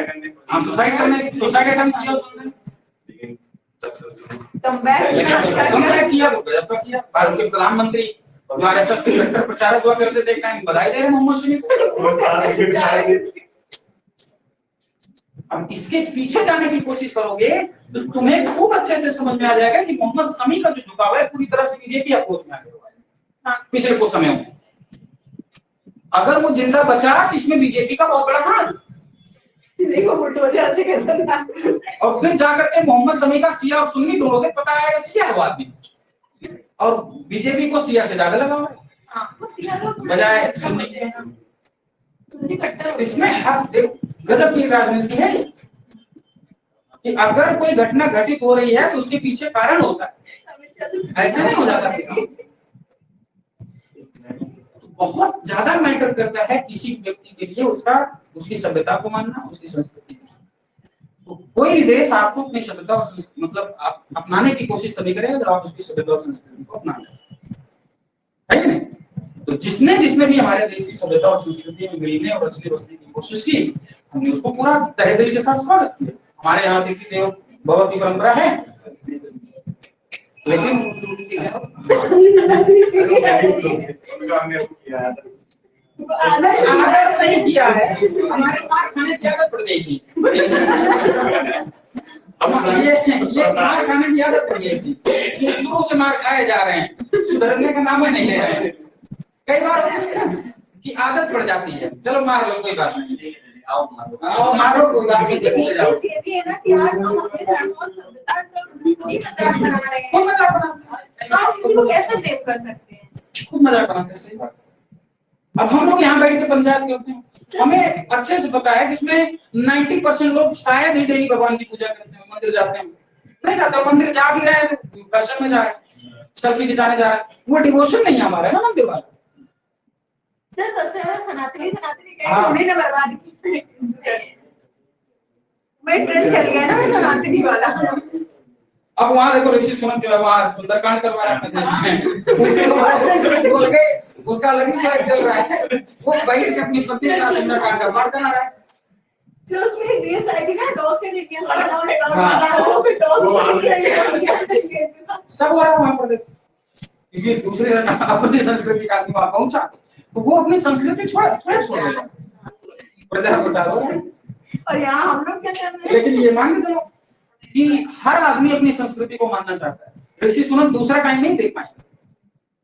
हाँ, सुसाइड अटेम्प्ट किया उसने, कमबैक किया, वो गजब का किया। भारत के प्रधानमंत्री जो आरएसएस के कट्टर प्रचारक हुआ करते थे, टाइम बधाई दे रहे मोहम्मद शमी को। अब इसके पीछे जाने की कोशिश करोगे तो तुम्हें खूब अच्छे से समझ में आ जाएगा कि मोहम्मद शमी का जो झुकाव है पूरी तरह से बीजेपी अप्रोच में आ गया है पिछले कुछ समय में। अगर वो जिंदा बचा तो इसमें बीजेपी का बहुत बड़ा हाथ। और फिर जाकर के मोहम्मद शमी का शिया और सुन्नी ढूंढोगे, पता आएगा शिया है वो आदमी, और बीजेपी को शिया से ज्यादा लगा हुआ है बजाय सुन्नी। इसमें गजब की राजनीति है कि अगर कोई घटना घटित हो रही है तो उसके पीछे कारण होता है, ऐसा नहीं हो जाता। बहुत ज्यादा मैटर करता है किसी व्यक्ति के लिए उसकी सभ्यता को मानना, उसकी संस्कृति। तो कोई भी देश आपको अपनी सभ्यता और मतलब आप अपनाने की कोशिश तभी करेगा जब आप उसकी सभ्यता और संस्कृति को अपना लें, है कि नहीं? तो जिसने भी हमारे देश की सभ्यता और संस्कृति में मिलने और रचने बसने की कोशिश की, हमने उसको पूरा तहे दिल के साथ स्वागत किया। हमारे यहाँ देखिए देव भव की परंपरा है, लेकिन आदत नहीं किया है, हमारे मार खाने की आदत पड़ गई थी। ये मार खाने की आदत पड़ गई थी, ये शुरू से मार खाए जा रहे हैं, सुधरने का नाम ही नहीं ले रहे हैं। कई बार की आदत पड़ जाती है, चलो मार लो कोई बात नहीं, आओ मारो को जाके ले जाओ।
ये भी है ना कि आज हम अपने धर्म और सभ्यता का खुद ही मजाक बना रहे हैं,
कौन मजाक बनाता है?
तो आप किसी को कैसे सेव कर सकते हैं?
खुद मजाक बनाते हैं, सही बात। अब हम लोग यहाँ बैठ के पंचायत करते हैं, हमें अच्छे से पता है कि इसमें 90% लोग शायद ही डेली भगवान की पूजा करते हैं, मंदिर जाते हैं। नहीं जाता, मंदिर जा भी रहे हैं तो फैशन में जा रहे हैं, सेल्फी खिंचाने जा रहे हैं, वो डिवोशन नहीं हमारा है ना मंदिर वाला।
सर सबसे ज्यादा सनातनी क्या है, उन्हीं ने बर्बाद की। मैं ट्रेंड चल गया ना, मैं सनातनी वाला।
अब वहां देखो ऋषि सुनक जो है वहां सुंदरकांड करवा रहा है अपने देश में, उसका अलग ही स्वैग चल रहा है, वो बैठ के अपनी पत्नी के साथ सुंदरकांड का पाठ करा रहा है।
जो उसमें एक रील्स आई थी ना, डॉग से इंडियन वाला, वो भी डॉग
सब हो रहा है वहां पर। देखो क्योंकि दूसरे अपनी संस्कृति का आदमी वहां पहुंचा तो वो अपनी संस्कृति छोड़ देगा, प्रचार प्रसार हो रहा है।
और यहाँ हम लोग क्या कर रहे हैं?
लेकिन ये मान के चलो कि हर आदमी अपनी संस्कृति को मानना चाहता है। ऋषि सुनक दूसरा टाइम नहीं देख पाएंगे,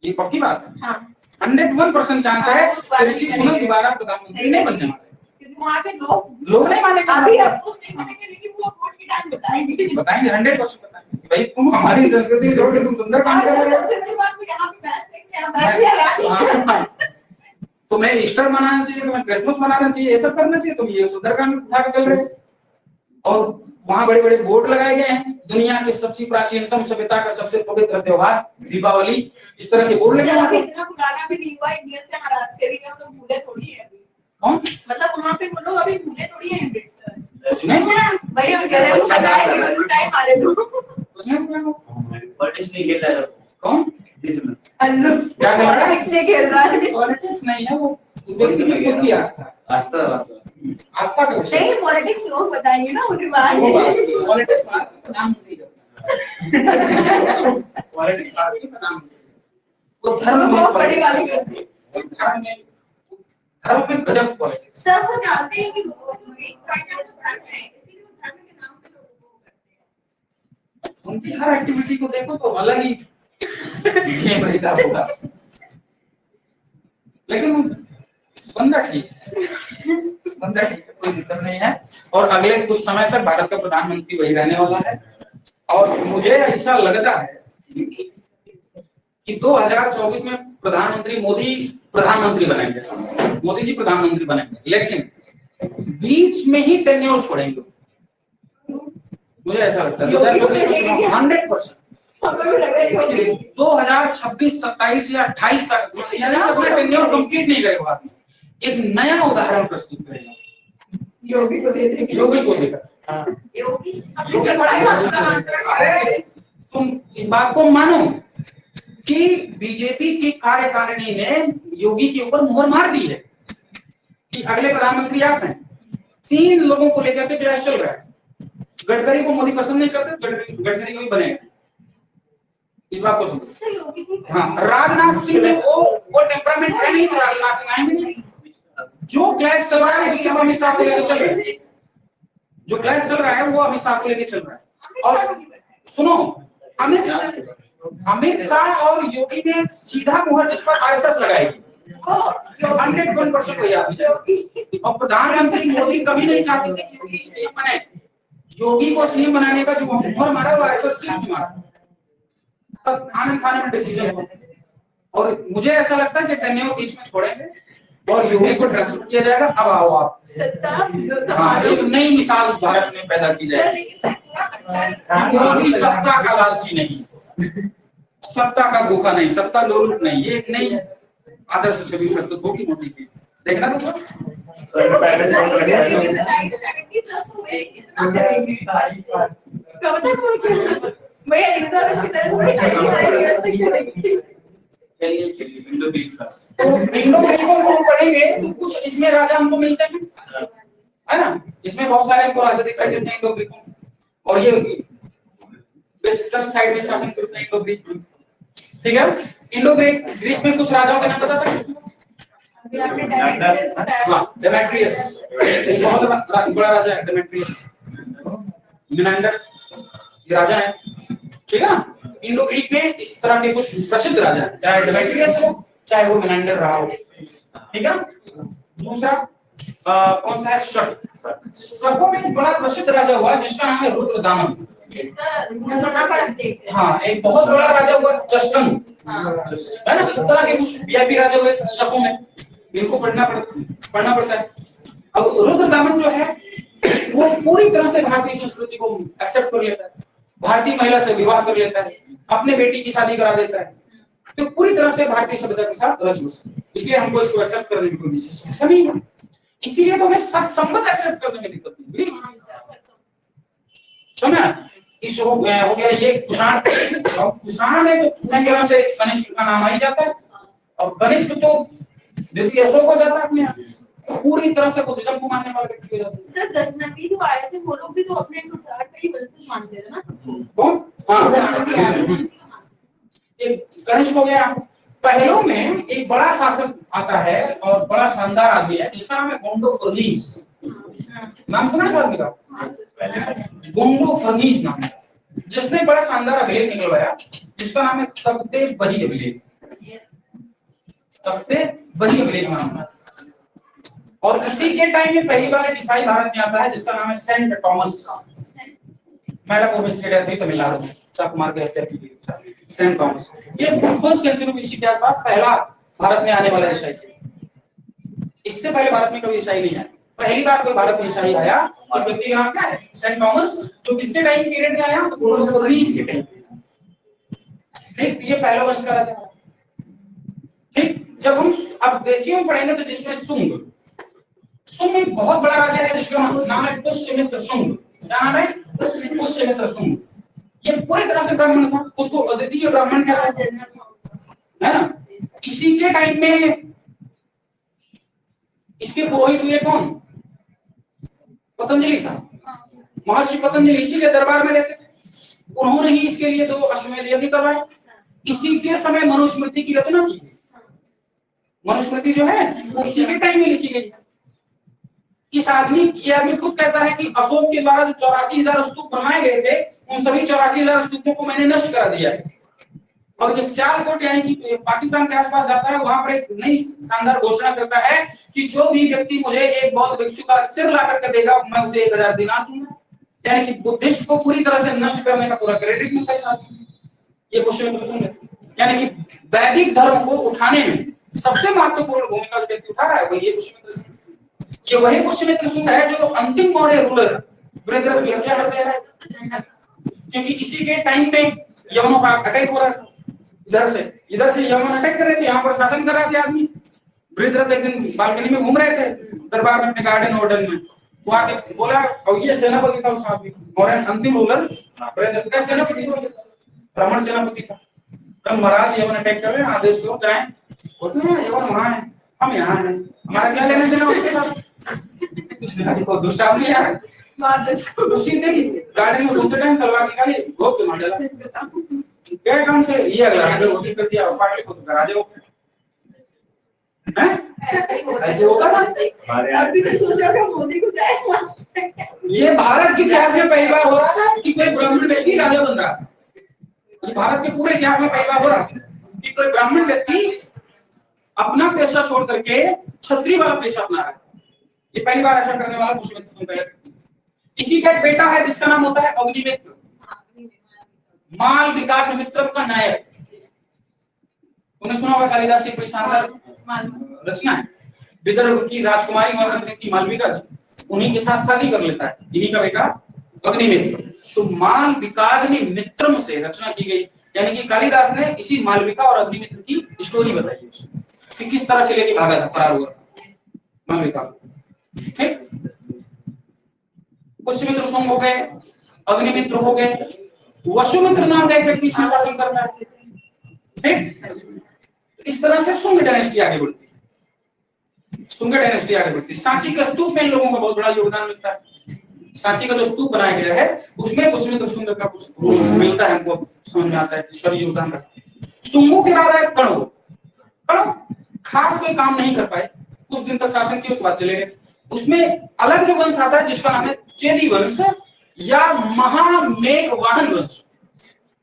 ये पक्की बात है। 101% चांस है कि ऋषि सुनक दोबारा प्रधानमंत्री नहीं बनने वाले,
क्योंकि वहाँ पे लोग
नहीं मानेंगे।
अभी अपोज नहीं करेंगे, लेकिन वो वोट की टाइम बताएंगे
100% बताएंगे भाई तुम हमारी संस्कृति छोड़ के तुम सुंदरकांड कर रहे हो। तुम्हें ईस्टर मनाना चाहिए, तुम्हें क्रिसमस मनाना चाहिए, ये सब करना चाहिए, तुम ये सुंदरकांड उठा के चल रहे हो। और वहां बड़े बड़े बोर्ड लगाए गए हैं, दुनिया की सबसे प्राचीनतम सभ्यता का सबसे पवित्र त्योहार दीपावली, इस तरह के बोर्ड लगे
यार, अभी
हैं।
इतना पुराना भी नहीं हुआ, इंडिया से महाराज के भी हम लोग भूले थोड़ी है अभी।
कौन?
मतलब वहाँ पे वो लोग अभी भूले थोड़ी है अमृतसर।
कुछ नहीं बोला,
भाई हम कह रहे हैं वो बताएंगे उस टाइम मारे दो।
कुछ नहीं बोला।
पॉलिटिक्स नहीं खेलता है
कौन?
इसमें
अन्नू
क्या कर रहा है?
इसलिए खेल रहा है।
पॉलिटिक्स नहीं है, वो उस व्यक्ति की खुद की आस्था,
आस्था बात
आस्था का विषय।
नहीं पॉलिटिक्स लोग बताएंगे ना उनके बाद।
पॉलिटिक्स प्रधानमंत्री पॉलिटिक्स प्रधानमंत्री वो धर्म में
बहुत बड़ी गाली करते हैं।
धर्म में गजब पॉलिटिक्स।
सर वो जानते हैं कि वो एक काइंड ऑफ धर्म है, इसीलिए वो धर्म के नाम पे लोगों को करते हैं।
उनकी हर एक्टिविटी को देखो तो अलग ही गेम रहता होगा, लेकिन बंदा ठीक है, बंदा ठीक है, कोई दिक्कत नहीं है। और अगले कुछ समय तक भारत का प्रधानमंत्री वही रहने वाला है। और मुझे ऐसा लगता है कि 2024 में प्रधानमंत्री मोदी प्रधानमंत्री बनेंगे, मोदी जी प्रधानमंत्री बनेंगे, लेकिन बीच में ही टेन्योर छोड़ेंगे। मुझे ऐसा लगता है 2024 में 100%
हमें भी लग रहा है कि
2026, 27 या 28 तक यानी अपना टेन्योर कंप्लीट नहीं करेगा, बाद में एक नया उदाहरण प्रस्तुत करेगा
योगी को दे देंगे।
योगी को लेकर।
योगी अपनी बड़ाई
अरे तुम इस बात को मानो कि बीजेपी की कार्यकारिणी ने योगी के ऊपर मुहर मार दी है कि अगले प्रधानमंत्री आप हैं। 3 लोगों को लेकर के क्लैश चल रहा है। गडकरी को मोदी पसंद नहीं करते, गडकरी को भी बनेगा, इस बात को समझो।
योगी की
हाँ, राजनाथ सिंह में वो टेम्परामेंट है नहीं, तो राजनाथ सिंह आएंगे नहीं। जो क्लैश चल रहा है उससे अमित शाह को लेकर चल रहा है, जो क्लैश चल रहा है वो अमित शाह को लेकर चल रहा है। और सुनो, अमित शाह और योगी ने सीधा मुहर जिस पर आरएसएस लगाएगी 101% वही आ जाएगी। और प्रधानमंत्री मोदी कभी नहीं चाहते थे कि योगी सीएम बने। योगी को सीएम बनाने का जो मुहर मारा वो आरएसएस ने मारा, तब आनंद खाने में डिसीजन हुआ। और मुझे ऐसा लगता है कि टेन्योर बीच में छोड़ेंगे और योगी को ट्रांसफर किया जाएगा। अब आओ आप, हाँ, एक नई मिसाल भारत में पैदा की जाएगी। मोदी सत्ता का लालची नहीं, सत्ता का भूखा नहीं, सत्ता लोलुप नहीं, ये एक नई आदर्श छवि प्रस्तुत होगी मोदी की। देखना तो
चलिए इंडो ग्रीक का
तो इंडो ग्रीक को हम पढ़ेंगे तो कुछ इसमें राजा हमको मिलते हैं, है ना। इसमें बहुत सारे हमको राजा दिखाई देते हैं इंडो ग्रीक में, और ये वेस्टर्न साइड में शासन करते हैं इंडो ग्रीक में, ठीक है। इंडो ग्रीक में कुछ राजाओं के नाम बता सकते हो? डेमेट्रियस बहुत बड़ा राजा है, डेमेट्रियस, मिनांडर ये राजा है, ठीक है ना। इंडो ग्रीक में इस तरह के कुछ प्रसिद्ध राजा हैं, चाहे डेमेट्रियस हो चाहे वो मिनांडर रहा हो, ठीक है। दूसरा कौन सा है? शकों में एक बड़ा प्रसिद्ध राजा हुआ जिसका नाम है रुद्रदामन। हाँ, एक बहुत बड़ा राजा हुआ जस्टन, है ना। इस तरह के कुछ वीआईपी राजा हुए शकों में, इनको पढ़ना पड़ता है। अब रुद्रदामन जो है वो पूरी तरह से भारतीय संस्कृति को एक्सेप्ट कर लेता है, भारतीय महिला से विवाह कर लेता है, अपने बेटी की शादी करा देता है, तो पूरी तरह से भारतीय सभ्यता के साथ रच बस। इसलिए हमको इसको एक्सेप्ट करने में कोई विशेष समस्या नहीं है, इसीलिए तो हमें सच संबंध एक्सेप्ट करने में दिक्कत नहीं है। समझा? इस हो गया ये कुषाण। कुषाण में तो पूरी तरह से कनिष्क का नाम आ ही जाता है, और कनिष्क तो द्वितीय अशोक हो जाता है अपने यहाँ, पूरी तरह से बुद्धिज्म को मानने वाले व्यक्ति हो जाते हैं।
सर गजनवी जो आए थे वो लोग भी तो अपने गुजरात का ही वंशज मानते थे ना।
कौन? हाँ,
गजनवी आए थे ना, इसी को मानते
एक कनिष्क हो गया। पहलों में एक बड़ा शासक आता है और बड़ा शानदार आदमी है जिसका नाम है गोंडो फर्नीस। नाम सुना है आदमी का? गोंडो फर्नीस नाम, जिसने बड़ा शानदार अभिलेख निकलवाया जिसका नाम है तख्ते बही अभिलेख। तख्ते बही अभिलेख नाम है। और इसी के टाइम में पहली बार एक ईसाई भारत में आता है जिसका नाम है सेंट थॉमस। मैलापुर में स्टेट है तमिलनाडु, चाकू मार के हत्या की गई सेंट थॉमस। ये फर्स्ट सेंचुरी बीसी के आसपास पहला भारत में आने वाला ईसाई है। इससे पहले भारत में कभी ईसाई नहीं आया। पहली बार कोई भारत में ईसाई आया उस व्यक्ति का नाम क्या है? Saint Thomas. जो किसके टाइम पीरियड में आया? 1919 के टाइम। ठीक, ये पहला वंश का राजा। ठीक, जब हम अब देशियों में पढ़ेंगे तो जिसमें सुंग, सुंग एक बहुत बड़ा राजा है जिसका नाम है पुष्यमित्र शुंग। क्या नाम है? पुष्यमित्र शुंग। ये पूरी तरह से ब्राह्मण था, खुद को अद्वितीय ब्राह्मण कहता है ना। इसी के टाइम में इसके पुरोहित हुए कौन? पतंजलि साहब, महर्षि पतंजलि इसी के दरबार में रहते थे। उन्होंने ही इसके लिए 2 अश्वमेध यज्ञ करवाए। इसी के समय मनुस्मृति की रचना की। मनुस्मृति जो है वो इसी के टाइम में लिखी गई। इस आदमी, ये आदमी खुद कहता है कि अशोक के द्वारा जो 84,000 स्तूप बनवाए गए थे उन सभी 84,000 स्तूपों को मैंने नष्ट करा दिया है। और ये सियालकोट यानी कि पाकिस्तान के आसपास जाता है, वहां पर एक नई शानदार घोषणा करता है कि जो भी व्यक्ति मुझे एक बौद्ध भिक्षु का सिर ला करके देगा मैं उसे 1000 दिनार दूंगा। यानी कि बुद्धिस्ट को पूरी तरह से नष्ट करने का पूरा क्रेडिट मिलता है साथ में। ये पुष्यमित्र शुंग है। यानी कि वैदिक धर्म को उठाने में सबसे महत्वपूर्ण भूमिका जो व्यक्ति उठा रहा है वो ये पुष्यमित्र शुंग। ये वही पुष्यमित्र शुंग है जो अंतिम मौर्य रूलर बृहद्रथ की हत्या कर दे रहा है। क्योंकि इसी के टाइम में यवनों का अटैक हो रहा है। इधर से यमन अटैक कर रहे थे, यहाँ पर शासन कर रहे थे आदमी। बृहद्रथ एक दिन बालकनी में घूम रहे थे दरबार में अपने गार्डन वार्डन में, वो आके बोला, और ये सेनापति था उस आदमी, और अंतिम रूलर बृहद्रथ का सेनापति, ब्राह्मण सेनापति था। तब महाराज यमन अटैक कर रहे हैं, आदेश दो जाए। उसने यमन वहां है, हम यहाँ हैं, हमारा क्या लेना देना उसके साथ। को दुष्ट आदमी है। उसी दिन गार्डन में घूमते टाइम तलवार निकाली, घोप के मार डाला। क्या काम से ये अगला है उसी कर दिया, पार्टी को तो करा दो। ऐसे होगा ना।
अभी तो सोचोगे मोदी को जाए।
ये भारत के इतिहास में पहली बार हो रहा था कि कोई ब्राह्मण व्यक्ति राजा बन रहा। ये भारत के पूरे इतिहास में पहली बार हो रहा कि कोई ब्राह्मण व्यक्ति अपना पेशा छोड़ करके क्षत्रिय वाला पेशा अपना रहा है। ये पहली बार ऐसा करने वाला पुष्यमित्र शुंग है। इसी का एक बेटा है जिसका नाम होता है अग्निमित्र, मालविका मित्र का नायक। उन्हें सुना होगा कालिदास की कोई शानदार रचना है। विदर्भ की राजकुमारी हुआ करती थी मालविका जी, उन्हीं के साथ शादी कर लेता है इन्हीं का बेटा अग्निमित्र। तो मालविकाग्नि मित्रम से रचना की गई, यानी कि कालिदास ने इसी मालविका और अग्निमित्र की स्टोरी बताई कि किस तरह से लेके भागा था, फरार हुआ मालविका। ठीक, पुष्यमित्र शुंग हो गए, अग्निमित्र हो गए, वसुमित्र नाम का एक व्यक्ति इसमें शासन करता है। ठीक, इस तरह से शुंग डायनेस्टी आगे बढ़ती है। शुंग डायनेस्टी आगे बढ़ती है। सांची का स्तूप में इन लोगों का बहुत बड़ा योगदान मिलता है। सांची का जो स्तूप बनाया गया है उसमें पुष्यमित्र शुंग का कुछ मिलता है, हमको समझ में आता है इसका भी योगदान रहा। शुंगों के बाद आए कणो। कणो खास कोई काम नहीं कर पाए, कुछ दिन तक शासन किया, उसके बाद चले गए। उसमें अलग जो वंश आता है जिसका नाम है चेदी वंश या महामेघवाहन वंश।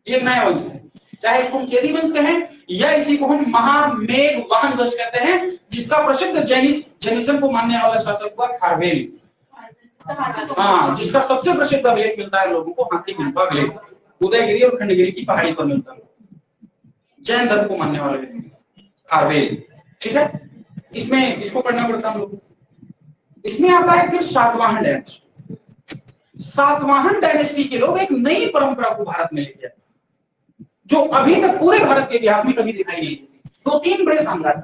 ये एक नया वंश है, चाहे इसको हम चेदी वंश कहें या इसी को हम महामेघवाहन वंश कहते हैं, जिसका प्रसिद्ध जैनिज्म को मानने वाला शासक हुआ खारवेल। हाँ, जिसका सबसे प्रसिद्ध अभिलेख मिलता है लोगों को हाथी गुम्फा अभिलेख, उदयगिरी और खंडगिरी की पहाड़ी पर मिलता है। जैन धर्म को मानने वाले खारवेल। ठीक है, इसमें इसको पढ़ना पड़ता हम लोग। इसमें आता है फिर सातवाहन डायनेस्टी। सातवाहन डायनेस्टी के लोग एक नई परंपरा को भारत में लेके आए जो अभी तक पूरे भारत के इतिहास में कभी दिखाई नहीं दी। 2-3 बड़े साम्राज्य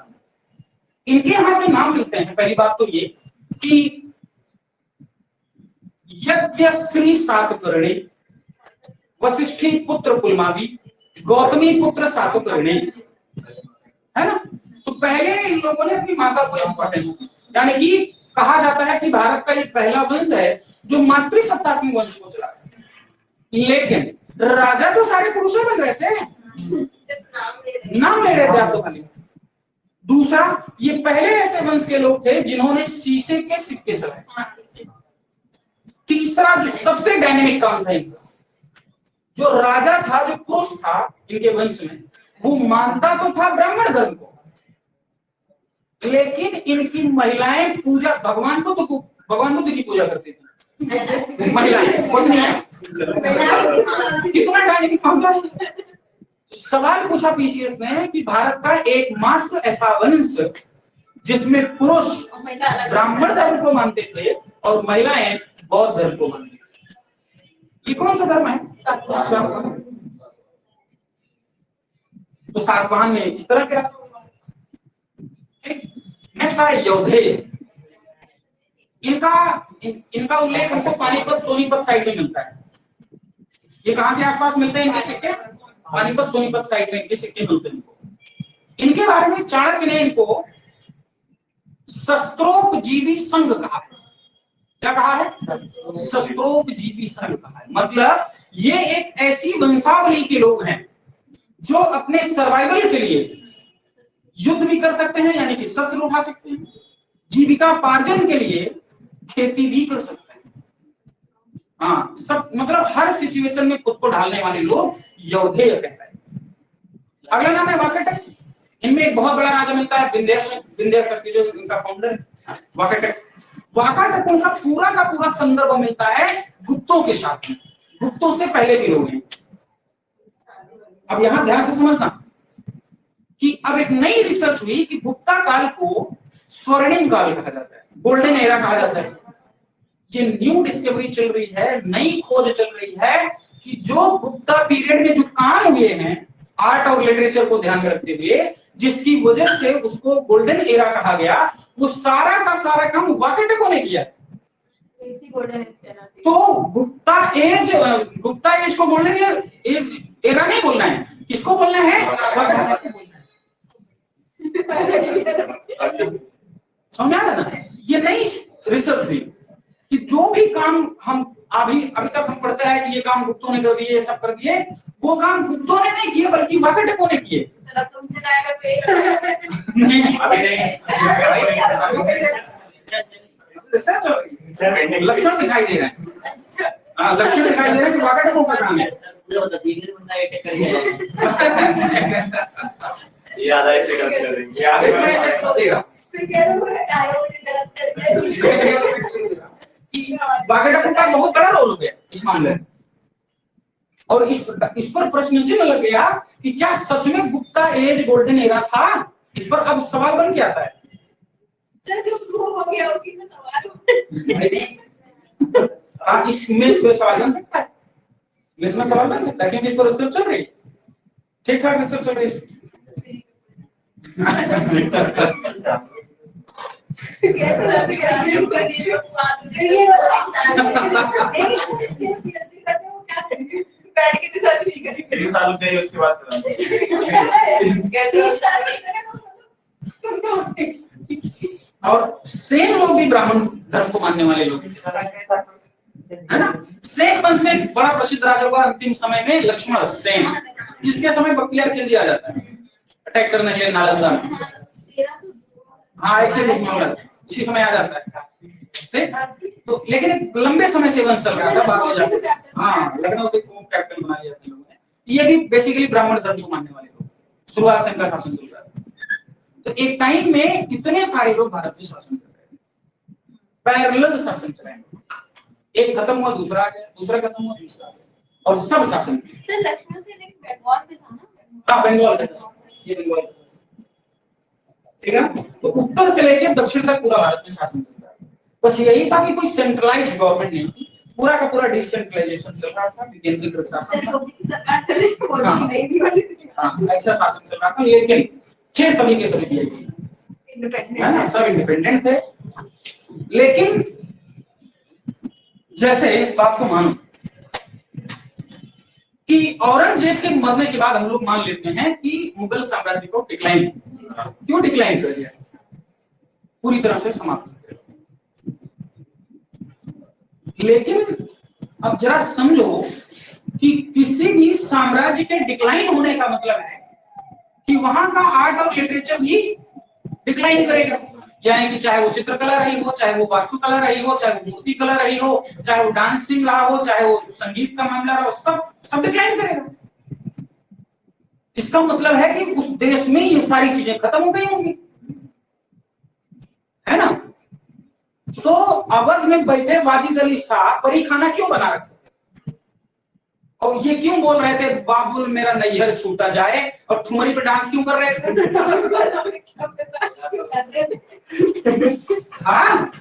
इनके यहां जो नाम मिलते हैं, पहली बात तो ये कि यज्ञश्री सातकर्णी, वशिष्ठी पुत्र पुलमावी, गौतमी पुत्र सातकर्णी, है ना। तो पहले इन लोगों ने अपनी माता को इंपॉर्टेंस दी, यानी कि कहा जाता है कि भारत का ये पहला वंश है जो मातृसत्तात्मक वंश को चला। लेकिन राजा तो सारे पुरुषों बन रहे थे, नाम ले रहे थे आप तो खाली। दूसरा, ये पहले ऐसे वंश के लोग थे जिन्होंने शीशे के सिक्के चलाए। तीसरा, जो सबसे डायनेमिक काम था इनका, जो राजा था, जो पुरुष था इनके वंश में, वो मानता तो था ब्राह्मण धर्म को, लेकिन इनकी महिलाएं पूजा भगवान बुद्ध की पूजा करती थी। महिलाएं कितना डायनेमिक काम था। सवाल पूछा पीसीएस ने कि भारत का एकमात्र ऐसा वंश जिसमें पुरुष
और महिला अलग
ब्राह्मण धर्म को मानते थे और महिलाएं बौद्ध धर्म को मानती थी। ये कौन सा धर्म है? सातवाहन। तो सातवाहन में इस तरह के नेक्स्ट है यौधेय। इनका उल्लेख हमको पानीपत सोनीपत साइड में मिलता है। ये कहां के आसपास मिलते हैं इनके सिक्के? पानीपत सोनीपत साइड में इनके सिक्के मिलते हैं। इनके बारे में चाणक्य ने इनको शस्त्रोपजीवी संघ कहा है। क्या कहा है? शस्त्रोपजीवी संघ कहा है। मतलब ये एक ऐसी वंशावली के लोग हैं जो अपने सर्वाइवल के लिए युद्ध भी कर सकते हैं, यानी कि शस्त्र उठा सकते हैं, जीविका पार्जन के लिए खेती भी कर सकते हैं। हाँ, सब मतलब हर सिचुएशन में खुद को ढालने वाले लोग यौधेय कहते हैं। अगला नाम है वाकाटक। इनमें एक बहुत बड़ा राजा मिलता है विंध्याचल जो इनका फाउंडर है वाकाटक। वाकाटकों का पूरा संदर्भ मिलता है गुप्तों के साथ में। गुप्तों से पहले के लोग हैं। अब यहां ध्यान से समझना कि अब एक नई रिसर्च हुई कि गुप्ता काल को स्वर्णिम काल कहा जाता है, गोल्डन एरा कहा जाता है। ये न्यू डिस्कवरी चल रही है, नई खोज चल रही है कि जो गुप्ता पीरियड में जो काम हुए हैं आर्ट और लिटरेचर को ध्यान में रखते हुए, जिसकी वजह से उसको गोल्डन एरा कहा गया, वो सारा का सारा काम वाकाटकों ने किया। तो गुप्ता एज को गोल्डन एरा नहीं बोलना है, किसको बोलना है? वाकाटकों को बोलना है। समझा ना? ये नई रिसर्च हुई कि जो भी काम हम अभी तक हम पढ़ते हैं कि ये काम गुप्तों ने कर दिए, ये सब कर दिए, वो काम गुप्तों ने नहीं किए बल्कि वाकाटकों ने किए। नहीं, अभी नहीं। रिसर्च हो रही है, लक्षण दिखाई दे रहे हैं। हाँ, लक्षण दिखाई दे रहे हैं कि वाकाटकों का काम है।
ये आधा ऐसे करके कर देंगे, ये आधे
इतना ऐसे क्यों देगा? वाकाटकों का बहुत बड़ा रोल हो गया इस मामले में। और इस पर प्रश्न चिन्ह लग गया कि क्या सच में गुप्ता एज गोल्डन एरा था? इस पर अब सवाल बन के आता है।
हो गया उसी में सवाल।
इसमें सवाल बन सकता है, इसमें सवाल बन सकता है क्योंकि इस पर रिसर्च चल रही है। ठीक ठाक रिसर्च चल रही है।
बैठ के रिसर्च नहीं करेंगे।
3 साल रुक जाइए उसके बाद
और सेन लोग भी ब्राह्मण धर्म को मानने वाले लोग है ना। सेन वंश में एक बड़ा प्रसिद्ध राजा हुआ अंतिम समय में लक्ष्मण सेन, जिसके समय बख्तियार खिलजी आ जाता है अटैक करने के लिए नालंदा। हाँ, ऐसे कुछ मामला उसी समय आ जाता है। तो लेकिन एक लंबे समय से वंश चल रहा था, बाकी हाँ लखनऊ के कैप्टन बना लिया था लोगों ने। ये भी बेसिकली ब्राह्मण धर्म को मानने वाले लोग, शुरुआत से इनका शासन चल रहा था। तो एक टाइम में इतने सारे लोग भारत में शासन कर रहे थे, पैरेलल शासन चल रहे हैं। एक खत्म हुआ दूसरा आ गया, दूसरा खत्म हुआ तीसरा आ गया, और सब शासन
सर लक्ष्मण से लेके बंगाल में था ना?
हाँ, बंगाल का शासन, ये बंगाल का शासन, ठीक है। तो उत्तर से लेकर दक्षिण तक पूरा भारत में शासन चल रहा है। बस यही था कि कोई सेंट्रलाइज्ड गवर्नमेंट नहीं थी, पूरा का पूरा डिसेंट्रलाइजेशन चल रहा था, विकेंद्रीकृत शासन था। ऐसा शासन चल रहा था, लेकिन छह सभी के सभी है ना, सब इंडिपेंडेंट थे। लेकिन जैसे इस बात को मानो कि औरंगजेब के मरने के बाद हम लोग मान लेते हैं कि मुगल साम्राज्य को डिक्लाइन, क्यों डिक्लाइन कर दिया, पूरी तरह से समाप्त कर दिया। लेकिन अब जरा समझो कि किसी भी साम्राज्य के डिक्लाइन होने का मतलब है कि वहां का आर्ट और लिटरेचर भी डिक्लाइन करेगा। यानी कि चाहे वो चित्रकला रही हो, चाहे वो वास्तुकला रही हो, चाहे वो मूर्ति कला रही हो, चाहे वो डांसिंग रहा हो, चाहे वो संगीत का मामला रहा हो, सब डिक्लाइन करेगा। इसका मतलब है कि उस देश में ये सारी चीजें खत्म हो गई होंगी, है ना। तो अवध में बैठे वाजिद अली शाह परी खाना क्यों बना रखे और ये क्यों बोल रहे थे बाबुल मेरा नैहर छूटा जाए, और ठुमरी पे डांस क्यों कर रहे थे? हाँ,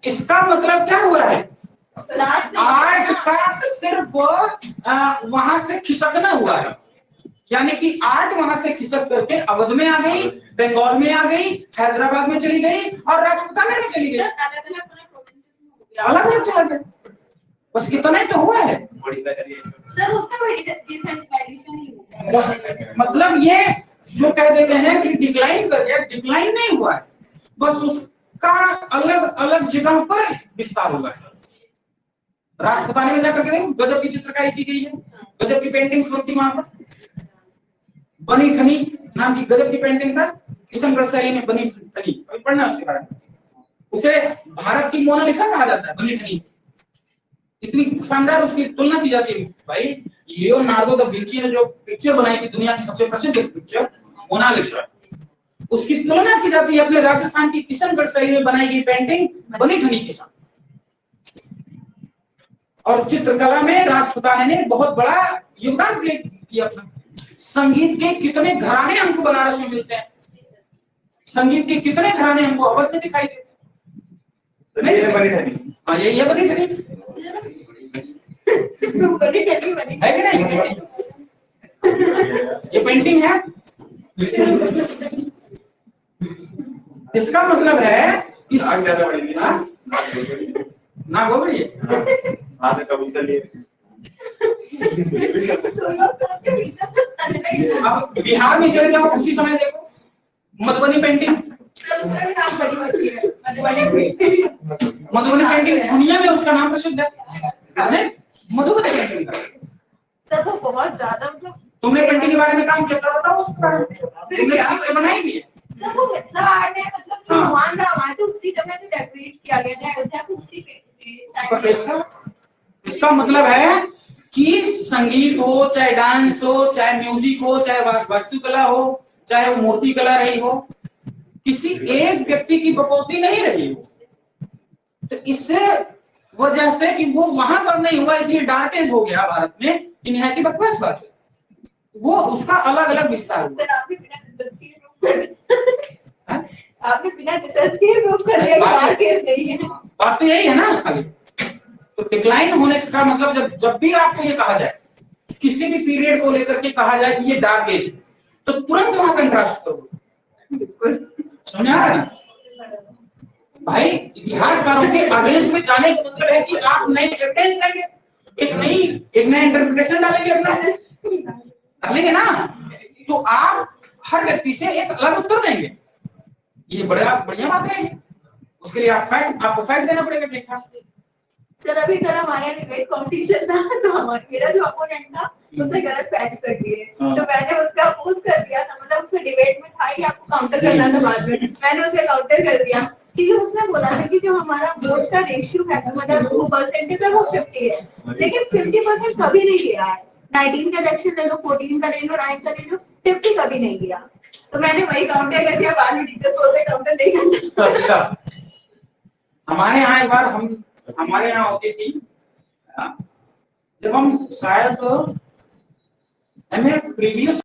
इसका मतलब क्या हुआ है, आर्ट का सिर्फ वहां से खिसकना हुआ है, यानी कि आर्ट वहां से खिसक करके अवध में आ गई, बंगाल में आ गई, हैदराबाद में चली गई और राजपूताना में चली गई, अलग अलग चला गया, बस इतना ही तो हुआ है।
सर उसका डिसेंट्रलाइजेशन ही हुआ।
मतलब ये जो कह देते हैं कि डिक्लाइन कर गया, डिक्लाइन नहीं हुआ है, बस उसका अलग अलग जगह पर विस्तार हुआ है। राजपूताना में जाकर के देखो गजब की चित्रकारी की गई है, गजब की पेंटिंग्स बनती वहां पर। बनी ठनी नाम की गजब की पेंटिंग्स है किशनगढ़ शैली में, बनी ठनी पढ़ना उसके बारे में, उसे भारत की मोनालिसा कहा जाता है, बनी ठनी, इतनी शानदार उसकी तुलना की जाती है। भाई लियोनार्डो दा विंची ने जो पिक्चर बनाई थी, दुनिया की सबसे प्रसिद्ध पिक्चर मोनालिसा, उसकी तुलना की जाती है अपने राजस्थान की किशनगढ़ शैली में बनाई गई पेंटिंग बनी ठनी के साथ। और चित्रकला में राजपूताना ने बहुत बड़ा योगदान किया अपना। संगीत के कितने घराने हमको बनारस में मिलते हैं, संगीत के कितने घराने हमको अवध में दिखाई देते हैं। हाँ यही है बनी ठनी, है कि नहीं? ये पेंटिंग है, इसका मतलब है कि ना वो बड़ी अब बिहार में चले जाओ उसी समय देखो मधुबनी पेंटिंग, मधुबनी पेंटिंग दुनिया में उसका नाम प्रसिद्ध है, मधुबनी पेंटिंग का।
सर वो बहुत ज्यादा मतलब
तुमने पेंटिंग के बारे में काम किया था, बताओ उसके बारे में, तुमने हाथ से बनाई है?
सर वो मिथिला आर्ट है, मतलब जो भगवान राम आए थे उसी जगह से डेकोरेट किया गया था, अयोध्या को उसी पे।
इसका मतलब है कि संगीत हो, चाहे डांस हो, चाहे म्यूजिक हो, चाहे वास्तुकला हो, चाहे वो मूर्ति कला रही हो, किसी एक व्यक्ति की बकौती नहीं रही हो। तो इससे वजह से कि वो वहां पर नहीं हुआ इसलिए डार्क एज हो गया भारत में, निहायत बकवास बात है, वो उसका अलग अलग विस्तार हुआ।
आपने बिना रिसर्च के प्रूव कर दिया कि डार्क एज नहीं है।
बात तो यही है ना। आगे तो डिक्लाइन होने का मतलब जब भी आपको ये कहा जाए, किसी भी पीरियड को लेकर के कहा जाए कि ये डार्क एज, तो तुरंत वहां कंट्रास्ट करो, समझ आ रहा है ना भाई? इतिहासकारों के अगेंस्ट में जाने का मतलब है कि आप नए एविडेंस देंगे, एक नया इंटरप्रिटेशन डालेंगे, अपना डालेंगे ना, तो आप हर व्यक्ति से एक अलग उत्तर देंगे, ये बढ़िया बात है। उसके लिए आपको फैक्ट देना पड़ेगा, ठीक ठाक।
सर अभी कल हमारे डिबेट कंपटीशन था, तो मेरा जो अपोनेंट था उसने गलत फैक्ट्स कर दिए, तो मैंने उसका अपोज कर दिया था, मतलब उसमें डिबेट में था ही आपको काउंटर करना था बाद में, मैंने उसे काउंटर कर दिया क्योंकि उसने बोला था कि जो हमारा वोट का रेशियो है, मतलब वो परसेंटेज है वो 50 है, लेकिन 50% कभी नहीं गया है। 19 का इलेक्शन ले लो, 14 का ले लो, 9 का ले लो, 50 कभी नहीं गया, तो मैंने वही काउंटर कर दिया। बाद में टीचर्स बोल रहे काउंटर नहीं करना।
अच्छा, हमारे यहाँ एक बार हमारे यहाँ होती थी, जब हम शायद हमें प्रीवियस